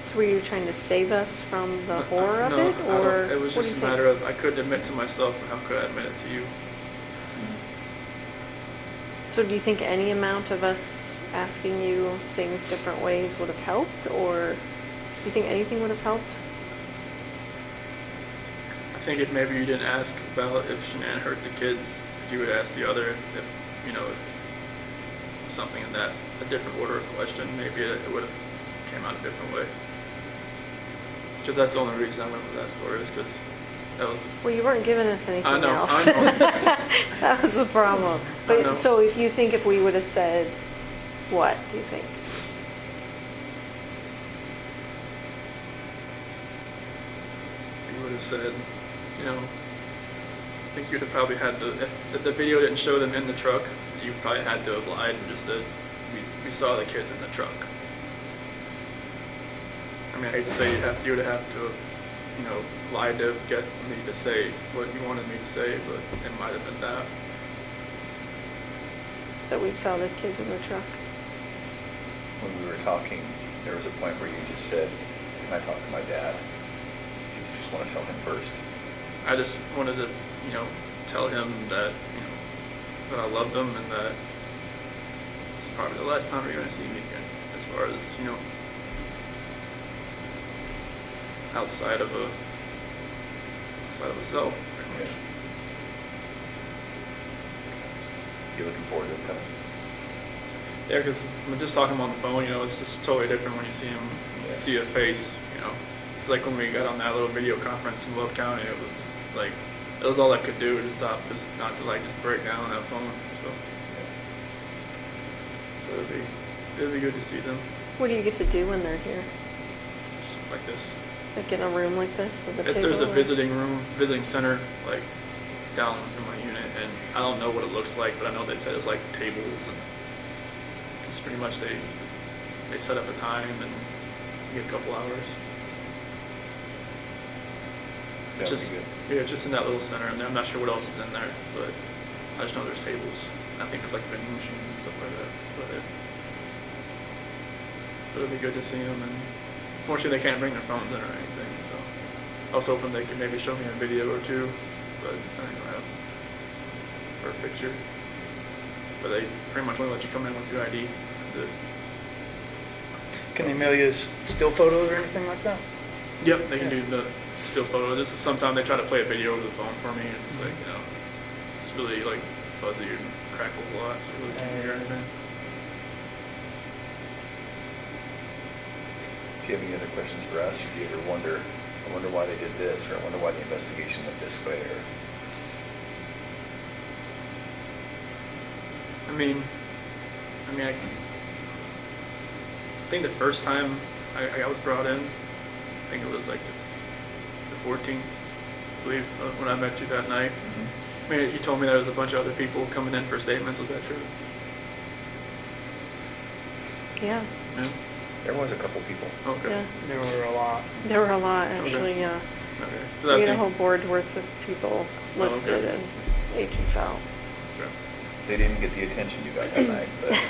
So were you trying to save us from the horror of No, it, or it was what do just you a think? matter of I couldn't admit to myself, and how could I admit it to you? So do you think any amount of us asking you things different ways would have helped, or do you think anything would have helped? I think if maybe you didn't ask about if Shanann hurt the kids, you would ask the other if something in that a different order of question, maybe it would have came out a different way. Because that's the only reason I went with that story, is because that was. Well, you weren't giving us anything I know. else. I know. That was the problem. I know. But so if we would have said, what do you think? You would have said, I think you'd have probably had to, if the video didn't show them in the truck, you probably had to have lied and just said, we saw the kids in the truck. I mean, I hate to say you would have to, lied to get me to say what you wanted me to say, but it might have been that. That we saw the kids in the truck? When we were talking, there was a point where you just said, "Can I talk to my dad?" Did you just want to tell him first? I just wanted to, tell him that, that I loved him, and that it's probably the last time you're going to see me again, as far as, outside of a cell, pretty much. You looking forward to him coming? Yeah, because just talking to him on the phone, it's just totally different when you see him, see a face, It's like when we got on that little video conference in Love County, it was all I could do to stop, just not to just break down on that phone. So it'd be good to see them What do you get to do when they're here? just like this. Like in a room like this with a If table? there's a or- visiting center, down in my unit, and I don't know what it looks like, but I know they said it's like tables, and it's pretty much they set up a time and you get a couple hours. It's That'd just, be good. yeah, it's just in that little center, and I'm not sure what else is in there, but I just know there's tables. I think there's vending machines and stuff like that. That's about it. But it'll be good to see them, and fortunately they can't bring their phones in or anything, so I was hoping they could maybe show me a video or two, but I don't have for a picture. But they pretty much only let you come in with your ID. That's it. Can they mail you still photos or anything like that? Yep, they can do the still photo. This is sometimes they try to play a video over the phone for me, and it's it's really fuzzy and crackles a lot, so I really can't hear anything. Do you have any other questions for us, or do you ever wonder, I wonder why they did this, or I wonder why the investigation went this way, or? I think the first time I was brought in, I think it was the 14th, I believe, when I met you that night. I mean, you told me there was a bunch of other people coming in for statements. Was that true? Yeah, Yeah. There was a couple people. Okay. yeah. There were a lot. There were a lot, actually, yeah. Okay. So We I had a whole think, board's worth of people listed okay. and agents out. okay. They didn't get the attention you got that night, but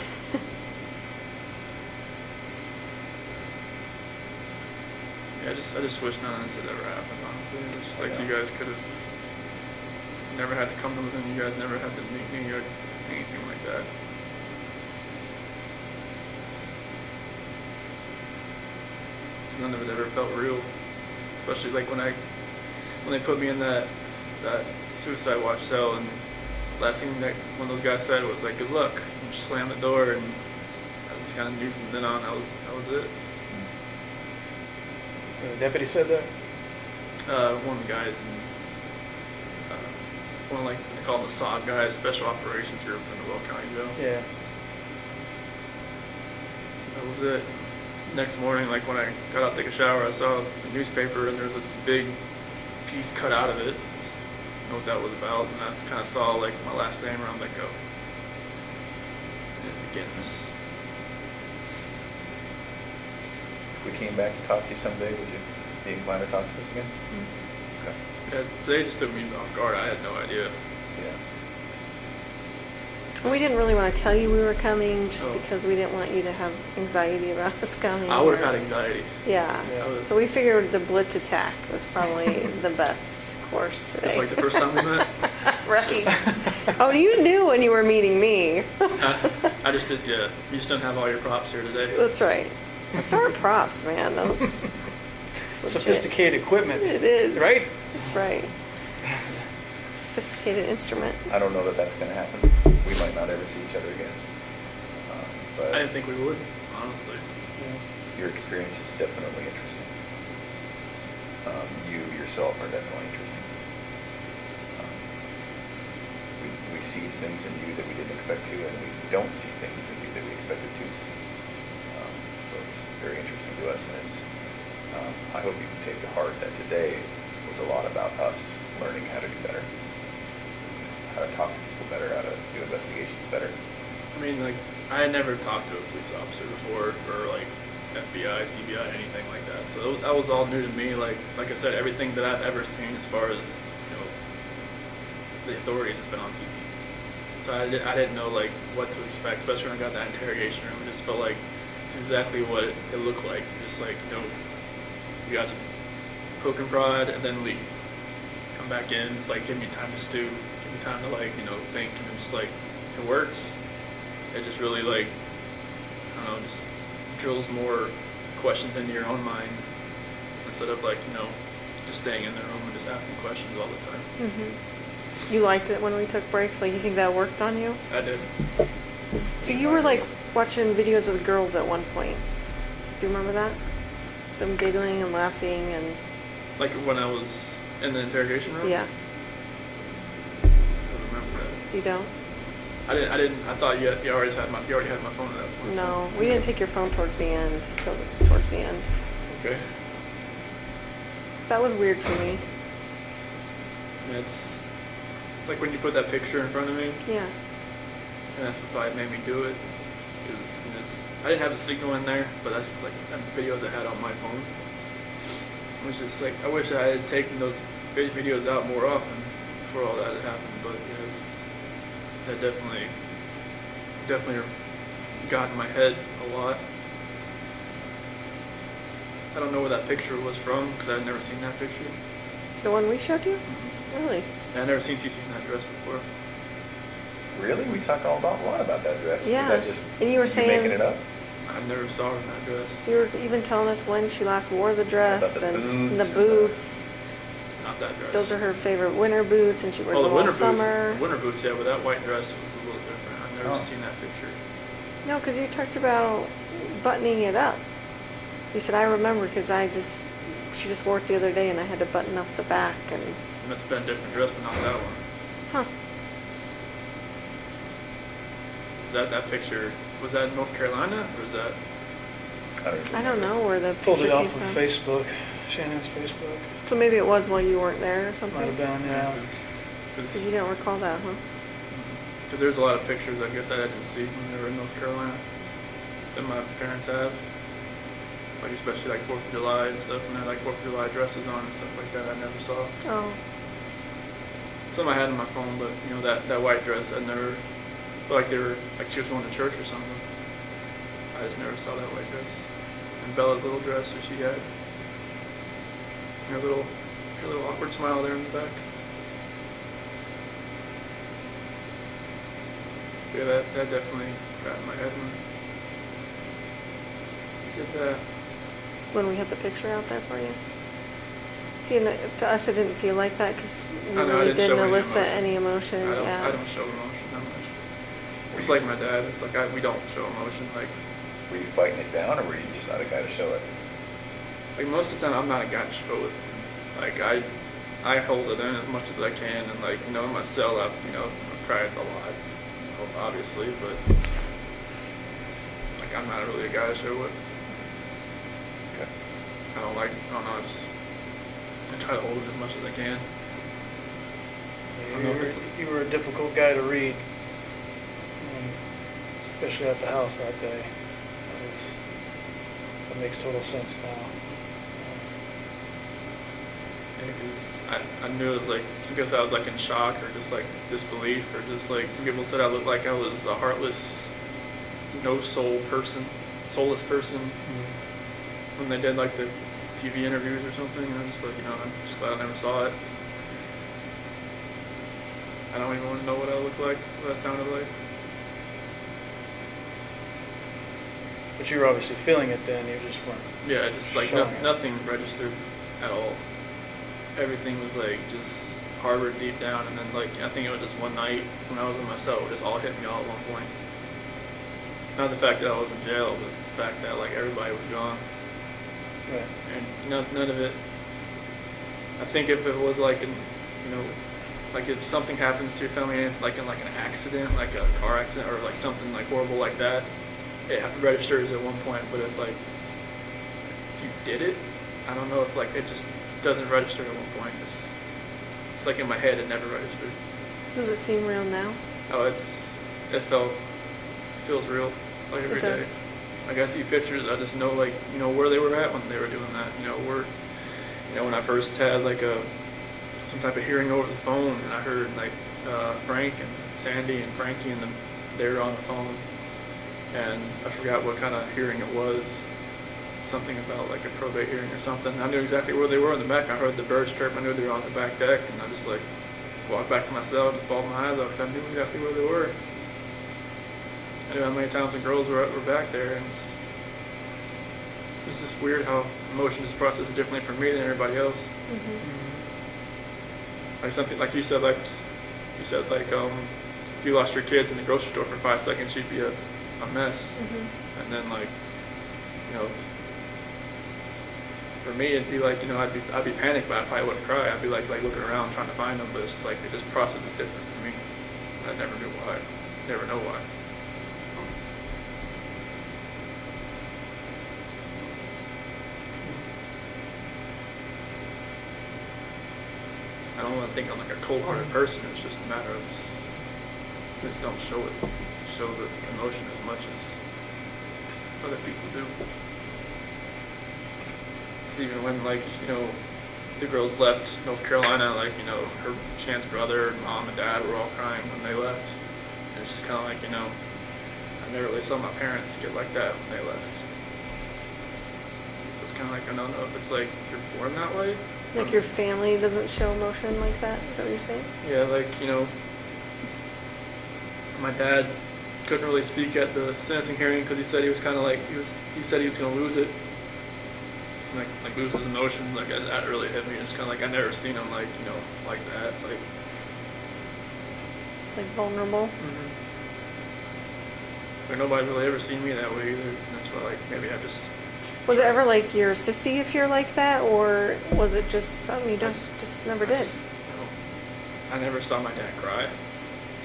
Yeah, I just wish none of this had ever happened, honestly. It's just Yeah. you guys could have never had to come to us, and you guys never had to meet me or anything like that. None of it ever felt real. Especially when they put me in that suicide watch cell, and last thing that one of those guys said was good luck, and just slammed the door, and I just kind of knew from then on that was it. The deputy said that? One of the guys, one of they call them the SOG guys, Special Operations Group in the Will County Jail. Yeah. That was it. Next morning, when I got out to take a shower, I saw the newspaper, and there was this big piece cut out of it. Just know what that was about, and that's kind of saw like my last name around like oh, and it begins. If we came back to talk to you someday, would you be inclined to talk to us again? Okay. Yeah, today just took me off guard. I had no idea. Yeah. We didn't really want to tell you we were coming just Oh. because we didn't want you to have anxiety about us coming. I would have had anxiety. Yeah. Yeah. So we figured the blitz attack was probably the best course It's today. like the first time we met. Right. Oh, you knew when you were meeting me. I just did. Yeah, you just don't have all your props here today. That's right. It's our props, man. Those it's legit. Sophisticated equipment. It is. Right? That's right. Sophisticated instrument. I don't know that that's going to happen. We might not ever see each other again. But I didn't think we would, honestly. your experience is definitely interesting. You yourself are definitely interesting. We see things in you that we didn't expect to, and we don't see things in you that we expected to see. So it's very interesting to us, and it's. I hope you can take to heart that today was a lot about us learning how to do better, how to talk to people better, how to do investigations better. I mean, like, I had never talked to a police officer before, or like FBI, CBI, anything like that. So that was all new to me. Like I said, everything that I've ever seen as far as the authorities has been on TV. So I didn't know like what to expect, especially when I got that interrogation room. It just felt like exactly what it looked like. Just like you guys poke and prod and then leave. Come back in. It's like give me time to stew, give me time to think, and it's just like it works. It just really like I don't know, just drills more questions into your own mind instead of just staying in the room and just asking questions all the time. Mm-hmm. You liked it when we took breaks? Like, you think that worked on you? I did. So you were like watching videos with girls at one point. Do you remember that? Them giggling and laughing and Like when I was in the interrogation room. yeah. I don't remember that. You don't? I didn't. I thought you already had my phone at that point. No, we didn't take your phone towards the end. Towards the end. Okay. That was weird for me. And it's like when you put that picture in front of me, Yeah. and that's what probably made me do it. Because I didn't have the signal in there, but that's the videos I had on my phone. It was just like I wish I had taken those videos out more often before all that had happened. But that definitely got in my head a lot. I don't know where that picture was from because I'd never seen that picture. The one we showed you? Really? And I'd never seen Cece in that dress before. Really? We talked a lot about that dress. Yeah. Is that just And you were saying making it up? I never saw her in that dress. You were even telling us when she last wore the dress About the and boots the and boots. Not that dress. Those are her favorite winter boots, and she wears Oh, the them all winter summer. boots. Winter boots, yeah, but that white dress was a little different. I've never Oh. seen that picture. No, because you talked about buttoning it up. You said, I remember because she just wore it the other day and I had to button up the back and, It must have been a different dress, but not that one. huh. That picture, was that in North Carolina, or was that? I don't know where the Pulled picture it came off of from. Facebook. Shannon's Facebook. So maybe it was while you weren't there or Might have something? been, yeah. Because you don't recall that, huh? Because there's a lot of pictures, I guess, I didn't see when they were in North Carolina that my parents have. Like, especially like 4th of July and stuff, and they had like 4th of July dresses on and stuff like that I never saw. Oh. Some I had on my phone, but that white dress I never felt like they were like she was going to church or something. I just never saw that white dress. And Bella's little dress that she had. Her little awkward smile there in the back. Yeah, that definitely got in my head when I did that. When we had the picture out there for you? See, and to us it didn't feel like that because we I know, I really didn't didn't show any elicit emotion. any emotion. I Yeah. don't show emotion that much. It's like my dad. It's like we don't show emotion. Like Were you fighting it down, or were you just not a guy to show it? most of the time, I'm not a guy to show it. Like I hold it in as much as I can, and in my cell, I cried a lot, obviously, but I'm not really a guy to show it. Okay. I don't know. I try to hold it as much as I can. I don't know if it's- You were a difficult guy to read, especially at the house that day. That makes total sense now. Because I knew it was like, just because I was like in shock or just like disbelief or just like, some people said I looked like I was a heartless, no soul person, soulless person when they did like the TV interviews or something. I'm just like, I'm just glad I never saw it. I don't even want to know what I looked like, what I sounded like. But you were obviously feeling it then, you just weren't. Yeah, just like showing it. nothing registered at all. Everything was like just harbored deep down, and then like I think it was just one night when I was in my cell, it just all hit me all at one point. Not the fact that I was in jail, but the fact that like everybody was gone, Right. and none of it. I think if it was like like if something happens to your family, like in like an accident, like a car accident, or like something like horrible like that, it registers at one point. But if like you did it, I don't know if like it just doesn't register at one point. It's like in my head, it never registered. Does it seem real now? Oh, it feels real, like every It does. day. Like I see pictures, I just know like where they were at when they were doing that. When I first had like some type of hearing over the phone, and I heard like Frank and Sandy and Frankie and they were on the phone, and I forgot what kind of hearing it was. Something about like a probate hearing or something. I knew exactly where they were in the back. I heard the birds chirp. I knew they were on the back deck, and I just like walked back to my cell, just bawled my eyes out because I knew exactly where they were. I knew how many times the girls were back there, and it's just weird how emotion is processed differently for me than everybody else. Like something like you said, if you lost your kids in the grocery store for 5 seconds, you'd be a mess. And then like for me, it'd be like, I'd be panicked, but I probably wouldn't cry. I'd be like looking around trying to find them, but it's just like it just processes different for me. I never knew why. Never know why. I don't want to think I'm like a cold-hearted person. It's just a matter of just don't show it. Show the emotion as much as other people do. Even when the girls left North Carolina, her Chance brother and mom and dad were all crying when they left. And it's just kind of like, I never really saw my parents get like that when they left. So it's kind of like, I don't know if it's like you're born that way. Like your family doesn't show emotion like that? Is that what you're saying? Yeah, my dad couldn't really speak at the sentencing hearing because he said he was kind of like, he said he was going to lose it. Like lose his emotions, like that really hit me. It's kind of like I never seen him like that, Like vulnerable? Like nobody really ever seen me that way either. That's why maybe I just. Was it ever like you're a sissy if you're like that, or was it just something you just never did? I never saw my dad cry,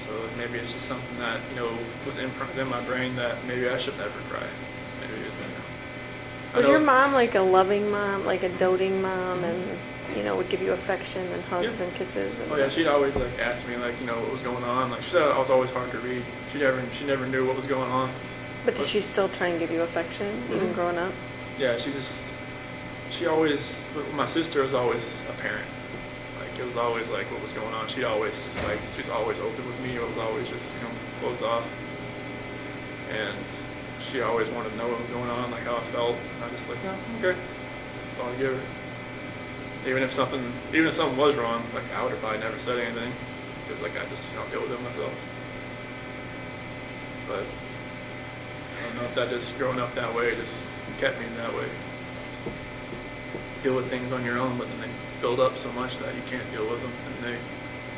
so maybe it's just something that was imprinted in my brain that maybe I should never cry. Maybe Was your mom like a loving mom, like a doting mom, and would give you affection and hugs and kisses? And oh yeah, she'd always like ask me what was going on. Like she said, I was always hard to read. She never knew what was going on. But did she still try and give you affection even growing up? Yeah, she always. My sister was always a parent. Like it was always like what was going on. She was always open with me. It was always just closed off. And she always wanted to know what was going on, like how I felt. And I just like, okay. That's all I give her. Even if something was wrong, like I would have probably never said anything, because like I just deal with it myself. But I don't know if that just growing up that way just kept me that way. Deal with things on your own, but then they build up so much that you can't deal with them, and they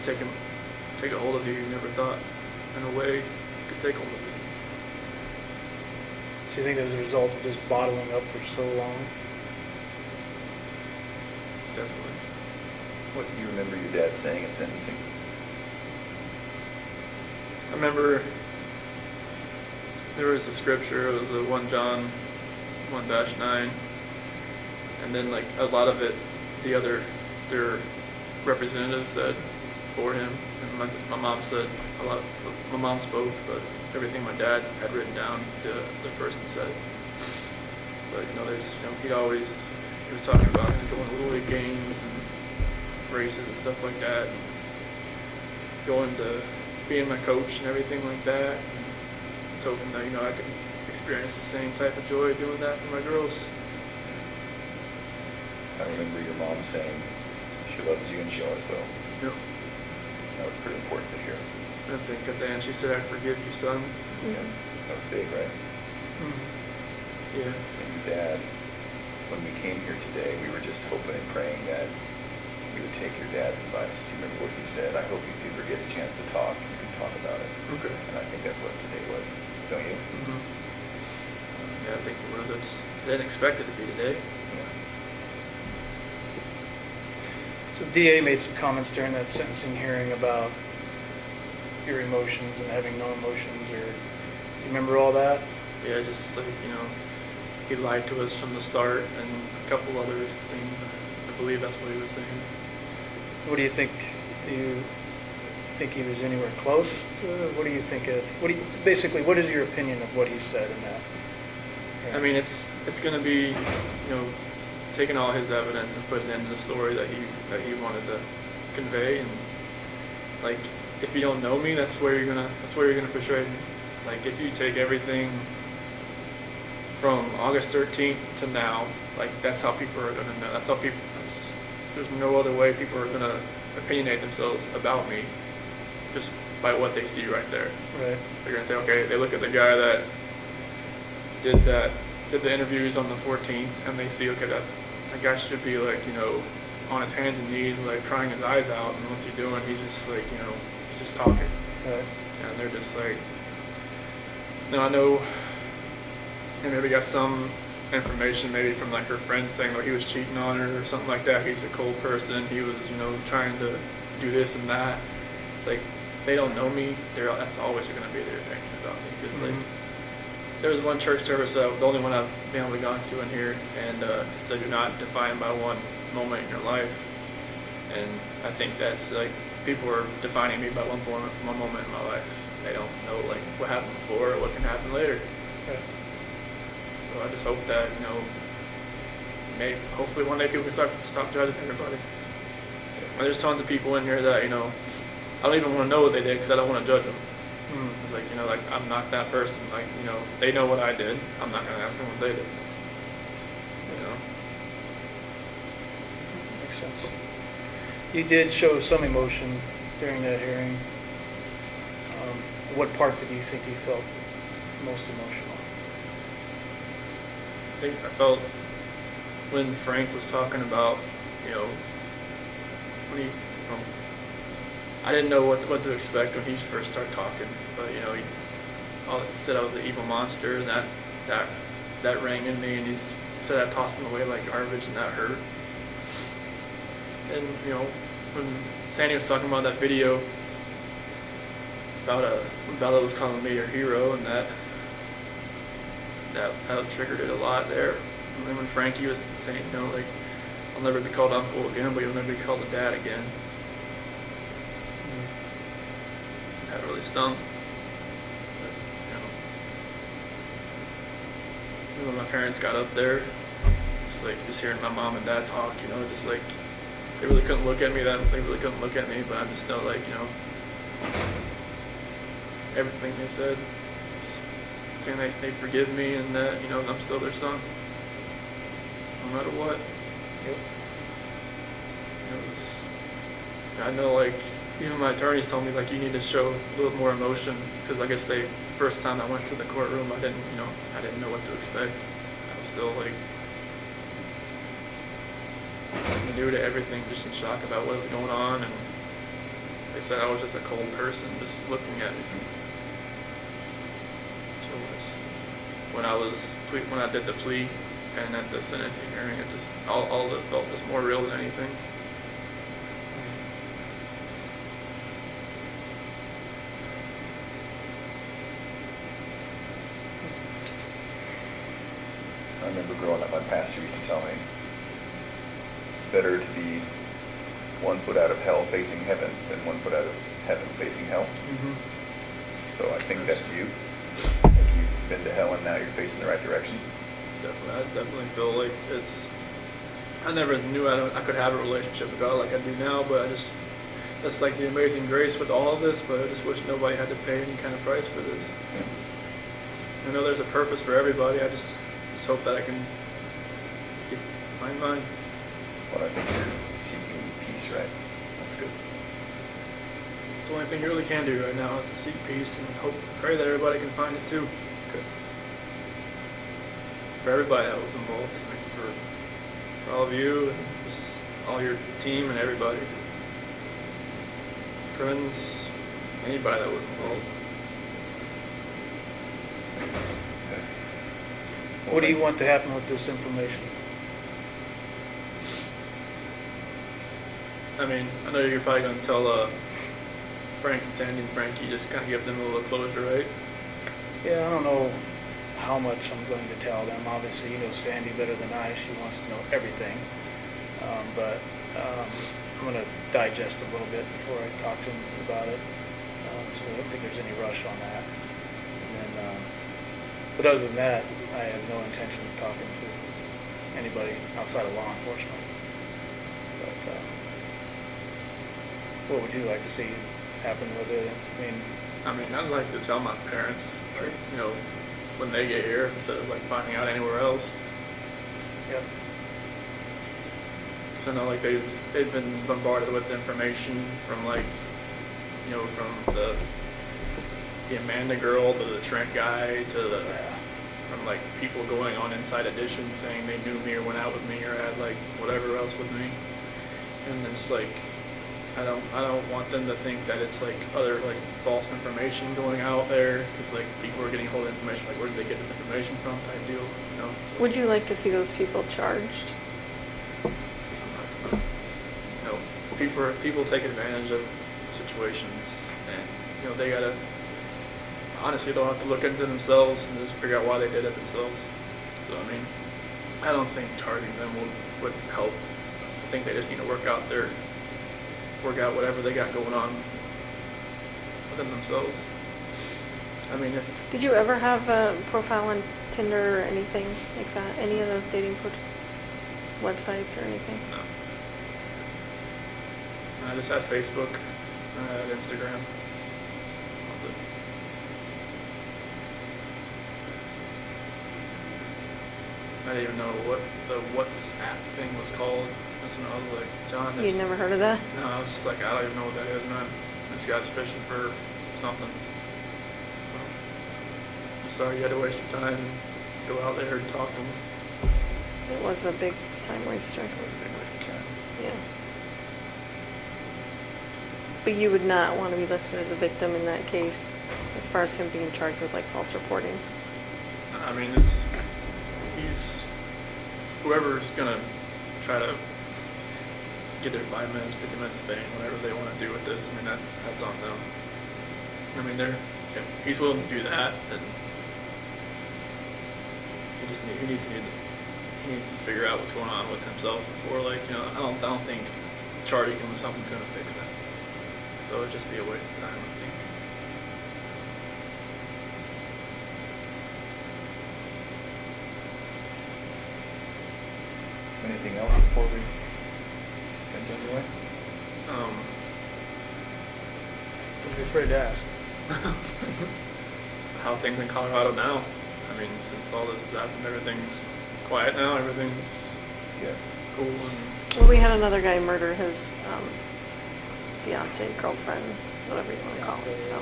take a hold of you you never thought in a way could take hold of you. Do you think that was a result of just bottling up for so long? Definitely. What do you remember your dad saying at sentencing? I remember there was a scripture, it was a 1 John 1-9, and then like a lot of it, the other their representative said for him, and my mom said a lot. My mom spoke, but everything my dad had written down, the person said. But he was talking about going to Little League games and races and stuff like that, and going to being my coach and everything like that. And I was hoping that I could experience the same type of joy doing that for my girls. I remember your mom saying she loves you and she always will. Yep. That was pretty important to hear. I think at the end she said, "I forgive you, son." Yeah, that was big, right? Mm-hmm. Yeah. And your dad, when we came here today, we were just hoping and praying that you would take your dad's advice. Do you remember what he said? I hope if you ever get a chance to talk, you can talk about it. Okay. And I think that's what today was, don't you? Mm-hmm. Yeah, I think it was. I didn't expect it to be today. Yeah. So DA made some comments during that sentencing hearing about your emotions and having no emotions, or you remember all that? Yeah, just like, he lied to us from the start and a couple other things. I believe that's what he was saying. What do you think? Do you think he was anywhere close to? What do you think of? Basically, what is your opinion of what he said in that? I mean, it's going to be, taking all his evidence and putting it into the story that he wanted to convey. And like, if you don't know me, that's where you're gonna portray me. Like, if you take everything from August 13th to now, like, that's how people are gonna know. That's how people. There's no other way people are gonna opinionate themselves about me, just by what they see right there. Right. They're gonna say, okay, they look at the guy that did the interviews on the 14th, and they see, okay, that guy should be like, on his hands and knees, like crying his eyes out, and what's he doing? He's just like, he's just talking. Right. And they're just like, I know, and maybe got some information maybe from like her friends saying, he was cheating on her or something like that. He's a cold person. He was, trying to do this and that. It's like, they don't know me. That's always going to be their opinion about me. Because like, there was one church service, the only one I've been able to go to in here, and it said you're not defined by one moment in your life. And I think that's like, people are defining me by one moment in my life. They don't know like what happened before or what can happen later. Right. So I just hope that, maybe hopefully one day people can stop judging everybody. And there's tons of people in here that, I don't even want to know what they did because I don't want to judge them. Like, I'm not that person. Like, they know what I did. I'm not going to ask them what they did. Makes sense. You did show some emotion during that hearing. What part did you think you felt most emotional? I think I felt when Frank was talking about, when he, I didn't know what to expect when he first started talking, but he said I was the evil monster, and that rang in me, and he said I tossed him away like garbage, and that hurt. And when Sandy was talking about that video about when Bella was calling me her hero, and that triggered it a lot there. And then when Frankie was saying, like, I'll never be called uncle again, but you'll never be called a dad again. That really stung. But, when my parents got up there, just hearing my mom and dad talk, just like, they really couldn't look at me but I just know, like, everything they said, saying they forgive me and that, I'm still their son, no matter what. Yep. I know, like, even my attorneys told me, like, you need to show a little more emotion, because I guess first time I went to the courtroom, I didn't know what to expect. I was still, like, new to everything, just in shock about what was going on, and they said I was just a cold person, just looking at me. So when I did the plea and at the sentencing hearing, it just all of it felt just more real than anything. I remember growing up, my pastor used to tell me, it's better to be 1 foot out of hell facing heaven than 1 foot out of heaven facing hell. Mm-hmm. So I think that's you. I think you've been to hell and now you're facing the right direction. Definitely, I definitely feel like it's. I never knew I could have a relationship with God like I do now, but that's like the amazing grace with all of this. But I just wish nobody had to pay any kind of price for this. Yeah. I know there's a purpose for everybody. I just hope that I can find mine. Well, I think you're seeking peace, right? That's good. It's the only thing you really can do right now is to seek peace and pray that everybody can find it too. Good. For everybody that was involved, for all of you and just all your team and everybody, friends, anybody that was involved. Okay. What do you want to happen with this information? I mean, I know you're probably going to tell Frank and Sandy and Frankie, just kind of give them a little closure, right? Yeah, I don't know how much I'm going to tell them. Obviously, you know Sandy better than I. She wants to know everything. But I'm going to digest a little bit before I talk to them about it. So I don't think there's any rush on that. And then, but other than that, I have no intention of talking to anybody outside of law enforcement. But what would you like to see happen with it? I mean, I'd like to tell my parents, like, you know, when they get here, instead of like finding out anywhere else. Yep. So I know like they've been bombarded with information from like, you know, from the Amanda girl to the Trent guy to from like people going on Inside Edition saying they knew me or went out with me or had like whatever else with me, and it's like I don't want them to think that it's like other like false information going out there, because like people are getting hold of information like where did they get this information from type deal, you know. So, Would you like to see those people charged? you know, people take advantage of situations, and you know they gotta honestly they'll have to look into themselves and just figure out why they did it themselves. So I mean, I don't think charging them would help. I think they just need to work out whatever they got going on within themselves. I mean, Did you ever have a profile on Tinder or anything like that? Any of those dating websites or anything? no. I just had Facebook, I had Instagram. That was it. I didn't even know what the WhatsApp thing was called. That's when I was like, John. You'd never heard of that? No, I was just like, I don't even know what that is, man. This guy's fishing for something. So, I'm sorry you had to waste your time and go out there and talk to him. It was a big time waster. It was a big waste of time. Yeah. But you would not want to be listed as a victim in that case, as far as him being charged with like false reporting. I mean, he's whoever's gonna try to get their 5 minutes, 50 minutes of fame, whatever they want to do with this. I mean, that's on them. I mean, if he's willing to do that, then he needs to figure out what's going on with himself before, like, you know, I don't think charging him with something's gonna fix that. So it'd just be a waste of time, I think. Anything else before we send it away? Don't be afraid to ask. How are things in Colorado now? I mean, since all this has happened, everything's quiet now. Everything's Yeah. cool and Well, we had another guy murder his fiance, girlfriend, whatever you want to call it. So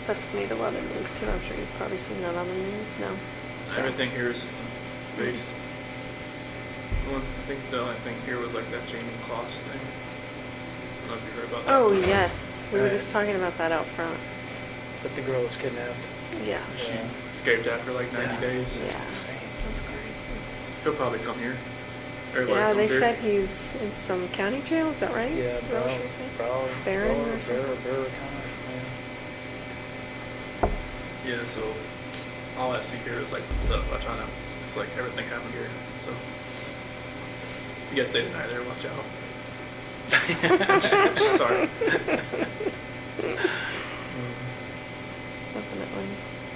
that's made a lot of news too. I'm sure you've probably seen that on the news. No. So- everything here is based. I think the only thing here was like that Jamie Kloss thing. I don't know if you heard about that. Oh yes, we were Right. just talking about that out front. That the girl was kidnapped. Yeah. She Yeah. escaped after like 90 days. Yeah. Insane. That's crazy. He'll probably come here. Everybody Yeah, comes they here. said he's in some county jail. Is that right? Yeah, Is that what she was saying? Barron or something? Barron, Yeah, so all I see here is like stuff I try to. It's like everything happened here. So you guys stay the night there. Watch out. Sorry. Definitely.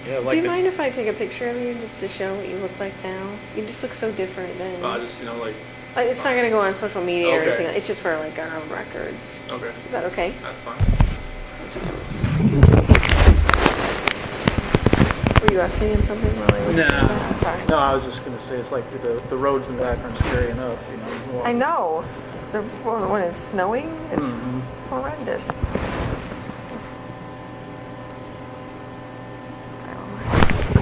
Yeah, Do you mind if I take a picture of you just to show what you look like now? You just look so different than. Just, like. It's not gonna go on social media or Okay. anything. It's just for like our own records. Okay. Is that okay? That's fine. Were you asking him something while I was? I'm sorry. No, I was just going to say it's like the roads in the background scary enough, you know. I know. When it's snowing, it's Mhm. horrendous.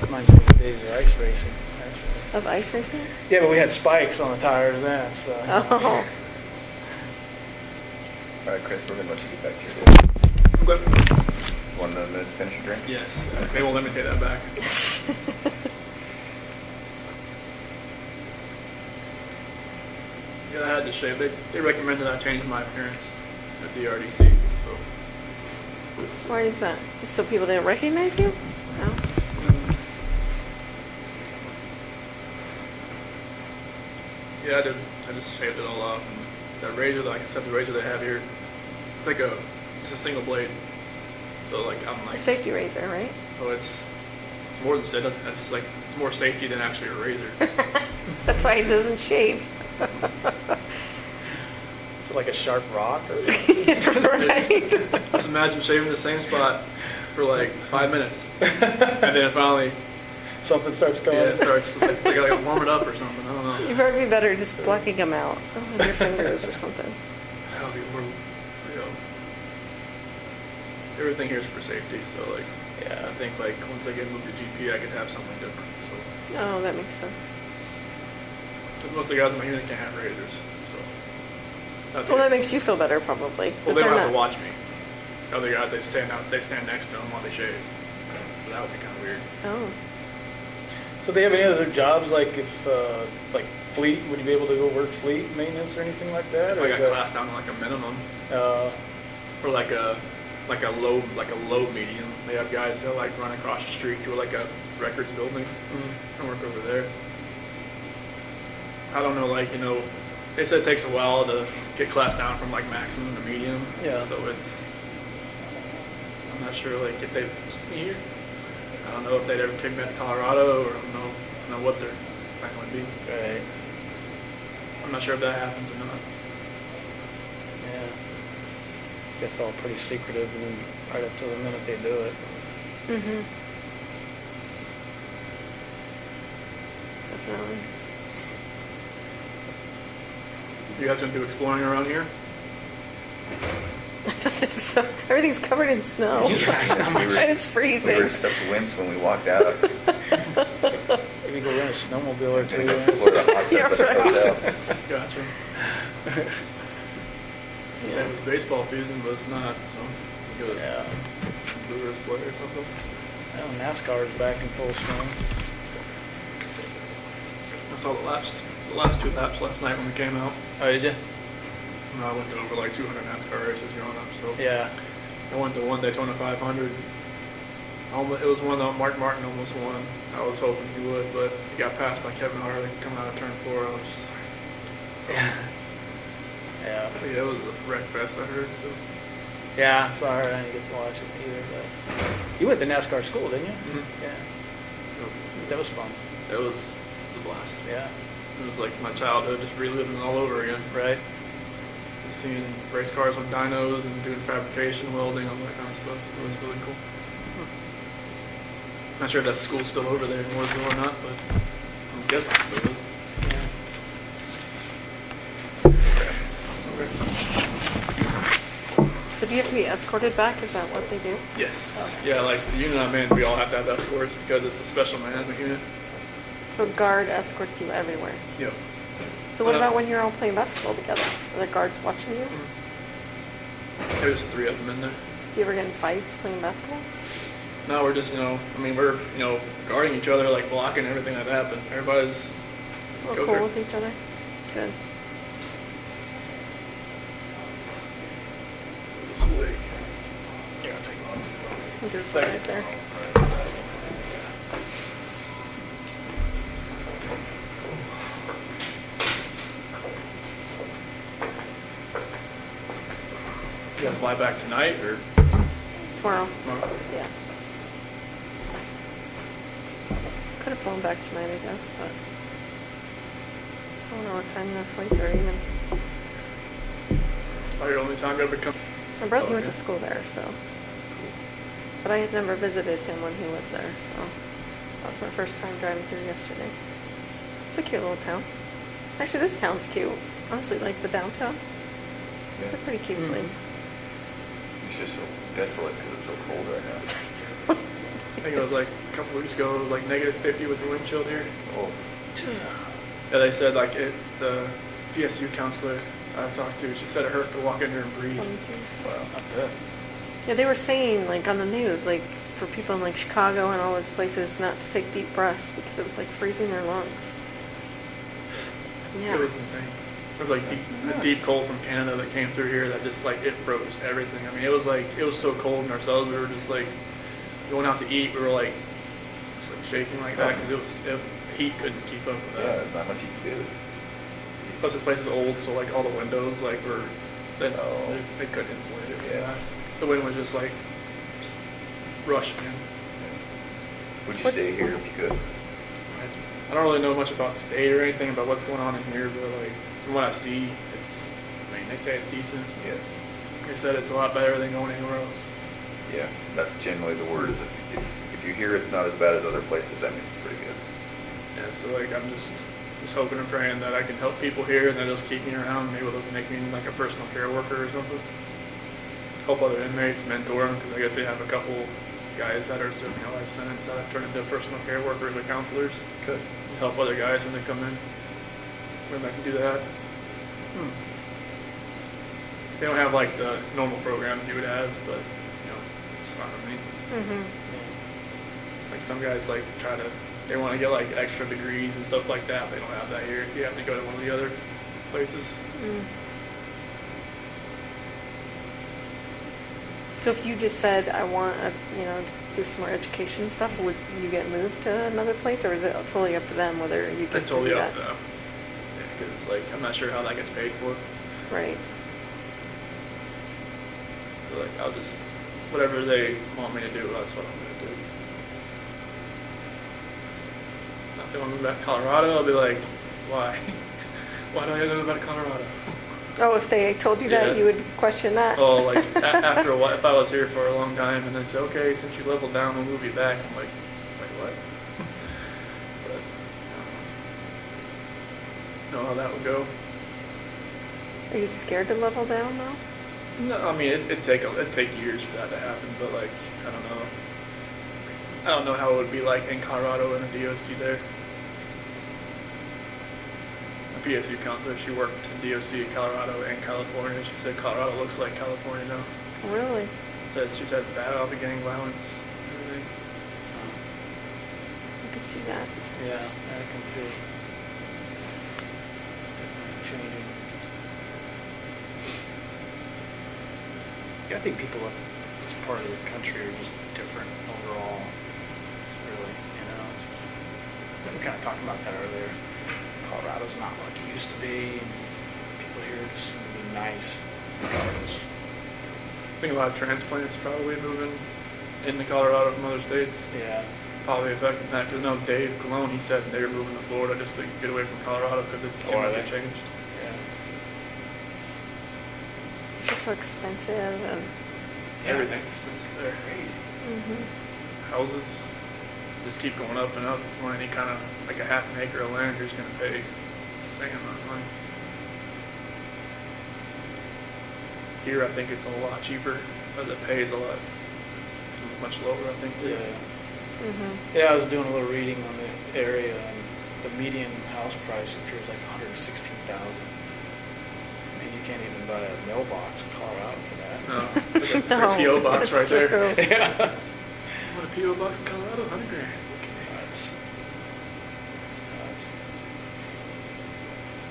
Reminds me of the days of ice racing, actually. Of ice racing? Yeah, but we had spikes on the tires then, so. Oh. All right, Chris, we're going to let you get back to your day. Okay. Want another minute to finish your drink? Yes. They won't let me take that back. Yeah, I had to shave. They recommended I change my appearance at the RDC. So. Why is that? Just so people didn't recognize you? No. Yeah, I did. I just shaved it all off. And that razor, like I said, the razor they have here, it's like it's a single blade. So like I'm A like, safety razor, right? so it's more than said. It's just like it's more safety than actually a razor. That's why it doesn't shave. Is it like a sharp rock? Or Right. Just imagine shaving the same spot for like 5 minutes, and then finally, something starts going? yeah, it starts. It's like I gotta warm it up or something. I don't know. You'd probably be better just plucking them out with your fingers or something. That would be more, everything here is for safety. So like, Yeah. I think like once I get moved to GP, I could have something different. So, Oh, that makes sense. because most of the guys in my unit can't have razors. So, that's Well, it. that makes you feel better, probably. Well, but they they're don't have to not. watch me. Other guys, they stand next to them while they shave. So that would be kind of weird. Oh. So they have any other jobs, like if, like fleet, would you be able to go work fleet maintenance or anything like that? If Or I is got that- class down to like a minimum, Uh, or like a low medium. They have guys that like run across the street to like a records building and work over there. I don't know, like they said it takes a while to get class down from like maximum to medium. Yeah. So I'm not sure like if they've here. I don't know if they'd ever take me to Colorado, or I don't know what their plan would be. right. I'm not sure if that happens or not. Yeah. It's all pretty secretive, and then right up to the minute they do it. Mm-hmm. Definitely. You guys gonna do exploring around here? I don't think so. Everything's covered in snow. We were- And it's We freezing. were such wimps when we walked out. Maybe go rent a snowmobile or two. Didn't explore the hot tub Yeah, at the right. hotel. Gotcha. Same with baseball season, but it's not. So we go to Yeah. Brewers play or something. Well, NASCAR is back in full swing. I saw the last two laps last night when we came out. Oh, did you? I went to over like 200 NASCAR races growing up. So Yeah. I went to one Daytona 500. It was one that Mark Martin almost won. I was hoping he would, but he got passed by Kevin Harvick coming out of turn 4. I was just like, Yeah. Yeah. but yeah, it was a wreck fest, I heard. So Yeah, so I didn't get to watch it either. But you went to NASCAR school, didn't you? Mhm. Yeah. That was fun. it was a blast. Yeah. It was like my childhood, just reliving it all over again. Right. Just seeing race cars with dynos and doing fabrication, welding, all that kind of stuff. So it was really cool. Not sure if that school's still over there in Mooresville or not, but I'm guessing it still is. Yeah. Okay. So do you have to be escorted back? Is that what they do? Yes. Okay. Yeah, like the unit I'm in, we all have to have escorts because it's a special management unit. So guard escorts you everywhere. Yep. So what about when you're all playing basketball together? Are the guards watching you? There's 3 of them in there. Do you ever get in fights playing basketball? No, we're just, we're, guarding each other, like blocking everything like that, but everybody's We're Go cool for it. with each other? Good. this way. Yeah, I'll take one. I think there's one right there. You guys fly back tonight or Tomorrow. tomorrow? Yeah. Could have flown back tonight, I guess, but I don't know what time the flights are even. It's probably the only time you ever come. My brother Oh, went yeah. to school there, so. But I had never visited him when he lived there, so that was my first time driving through yesterday. It's a cute little town. Actually, this town's cute. Honestly, like the downtown. It's a pretty cute Mhm. place. It's just so desolate because it's so cold right now. I think it was like a couple weeks ago. It was like -50 with the wind chill here. Oh, Yeah, they said like the PSU counselor I talked to, she said it hurt to walk in there and breathe. 22. wow. Not bad. Yeah, they were saying, like, on the news, like, for people in, like, Chicago and all those places not to take deep breaths because it was, like, freezing their lungs. Yeah. It was insane. It was like a deep cold from Canada that came through here that just like it froze everything. I mean, it was so cold in ourselves. We were just like going out to eat. We were like just like shaking like that because heat couldn't keep up with Yeah, that. there's not much you can do. Plus, this place is old, so like all the windows like were Oh. they couldn't insulate it. Yeah. Yeah. The wind was just like just rushing in. Would you What- stay here if you could? I don't really know much about the state or anything about what's going on in here, but like from what I see, I mean, they say it's decent. Yeah. Like I said, it's a lot better than going anywhere else. Yeah, that's generally the word. Is if you hear it's not as bad as other places, that means it's pretty good. Yeah, so like I'm just hoping and praying that I can help people here and that they'll just keep me around. Maybe they'll make me like a personal care worker or something. Help other inmates, mentor them, because I guess they have a couple guys that are serving a life sentence that have turned into personal care workers or counselors. Good. Help other guys when they come in. When I can do that. They don't have like the normal programs you would have, but you know, it's not what I mean. Mm-hmm. Like some guys like they want to get like extra degrees and stuff like that. They don't have that here. You have to go to one of the other places. Mm. So if you just said, I want to, do some more education stuff, would you get moved to another place, or is it totally up to them whether you get It's totally to do up that? to them. Yeah, because like I'm not sure how that gets paid for. Right. So like I'll just whatever they want me to do, that's what I'm gonna do. If they want me to move back to Colorado, I'll be like, why? Why do I have to move back to Colorado? Oh, if they told you that, Yeah. you would question that? Oh, like after a while, if I was here for a long time and then say, okay, since you leveled down, we'll move you back. I'm like what? But I don't know how that would go. Are you scared to level down, though? No, I mean it'd take years for that to happen, but like I don't know. I don't know how it would be like in Colorado in a DOC there. A PSU counselor, she worked in DOC in Colorado and California. She said Colorado looks like California now. Really? She says bad about the gang violence and everything. I could see that. Yeah, I can see. Definitely changing. Yeah, I think people in this part of the country are just different overall. It's really, we kind of talked about that earlier. Colorado's not like it used to be. People here just seem to be nice regardless. I think a lot of transplants probably moving into Colorado from other states. Yeah. Probably affecting that because no, Dave Colon, he said they were moving to Florida just to get away from Colorado because it's Oh, are like they? it changed. Yeah. It's just so expensive and... Everything's expensive there. Crazy. Mm-hmm. Houses just keep going up and up. If you want any kind of like a half an acre of land, you're just going to pay the same amount of money. Here, I think it's a lot cheaper, but the pay is it's much lower, I think, too. Yeah. Mm-hmm. Yeah, I was doing a little reading on the area, and the median house price up here is like $116,000. I mean, you can't even buy a mailbox in Colorado for that. No, it's like No, a P.O. box that's right there. true. Yeah. What, a P.O. box in Colorado? $100,000. Okay. Nuts.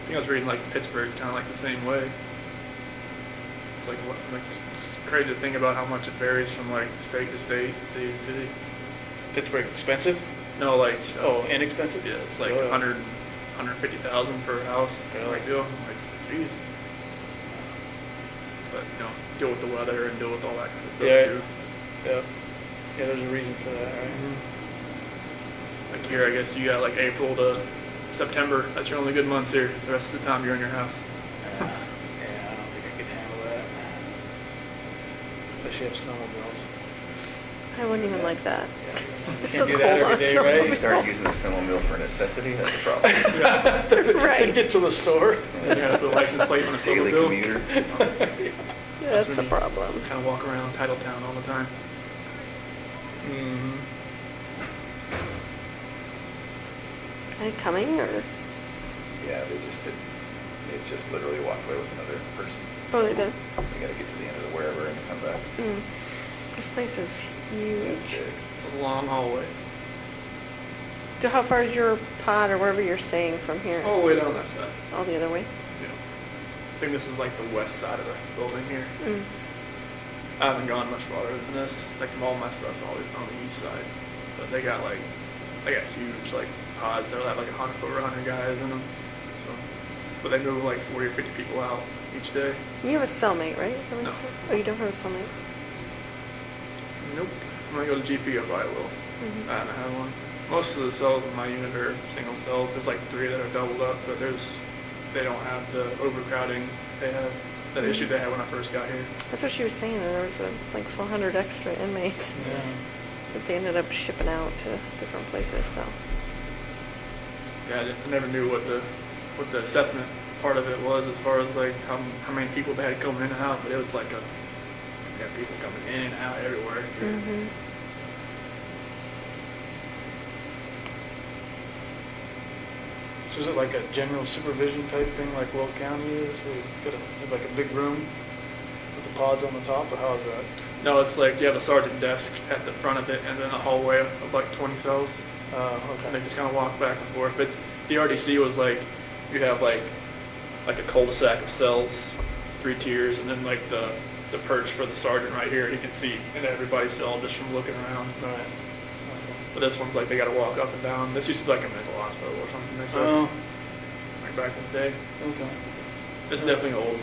I think I was reading like Pittsburgh, kind of like the same way. It's like it's crazy to think about how much it varies from like state to state, city to city. Pittsburgh expensive? No, like Oh, inexpensive? yeah, it's like Really? 150,000 per house. Really? Like deal. I'm like, geez. but deal with the weather and deal with all that kind of stuff Yeah. too. Yep. Yeah, there's a reason for that, right? Like here, I guess you got like April to September. That's your only good months here. The rest of the time you're in your house. Yeah, I don't think I could handle that. Especially have snowmobiles. I wouldn't even like that. Yeah, you It's can't still do that cold every day, on right? You start using the snowmobile for necessity, that's a problem. To Right. get to the store. And you got to put a license plate on a Daily snowmobile. commuter. Yeah, that's a when you problem. Kind of walk around Titletown all the time. Mm-hmm. Are they coming or? Yeah, they just literally walked away with another person. Oh, they did. They gotta get to the end of the wherever and come back. Mm. This place is It's huge. big. It's a long hallway. So how far is your pod or wherever you're staying from here? All the way down that side. All the other way? Yeah. I think this is like the west side of the building here. Mm. I haven't gone much farther than this. Like all my stuff's always on the east side. But they got huge like pods that'll have like over 100 guys in them. So, but they move like 40 or 50 people out each day. You have a cellmate, right? Is that what you No. said? Oh, you don't have a cellmate? Nope. When I go to GP, I probably will. Mhm. I haven't had one. Most of the cells in my unit are single cell. There's like 3 that are doubled up, but they don't have the overcrowding they have, that issue they had when I first got here. That's what she was saying. That there was like 400 extra inmates Yeah. that they ended up shipping out to different places. So Yeah, I never knew what the assessment part of it was as far as like how many people they had coming in and out, but it was like people coming in and out everywhere. Mhm. So is it like a general supervision type thing like Will County is? Where you have like a big room with the pods on the top, or how is that? No, it's like you have a sergeant desk at the front of it, and then a hallway of like 20 cells, and they Okay. just kind of walk back and forth. The RDC was like you have like a cul-de-sac of cells, 3 tiers, and then like the perch for the sergeant right here. He can see into everybody's cell just from looking around. All right. But this one's like they got to walk up and down. This used to be like a mental hospital or something. They said Oh, like back in the day. okay. It's definitely old.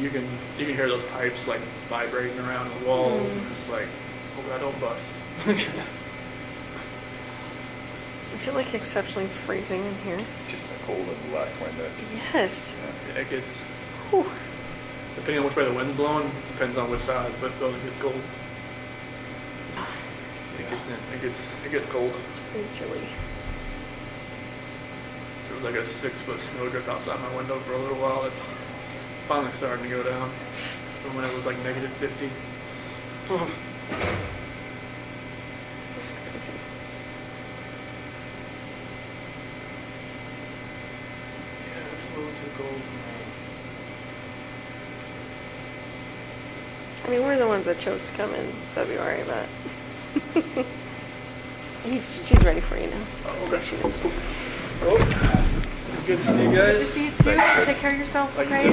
You can hear those pipes like vibrating around the walls, Mm. and it's like, hope that don't bust. is it like exceptionally freezing in here? Just been cold in the last 20 minutes. Yes. Yeah. It gets, Whew. depending on which way the wind's blowing, depends on which side, but the building gets cold. It gets cold. It's pretty chilly. There was like a 6-foot snowdrift outside my window for a little while. It's finally starting to go down. So when it was like -50. It's crazy. Yeah, it's a little too cold for me. I mean, we're the ones that chose to come in February, but she's ready for you now. Oh, okay. She is. Well, good to see you guys. Good to see you too. Take care of yourself, Like you okay? too.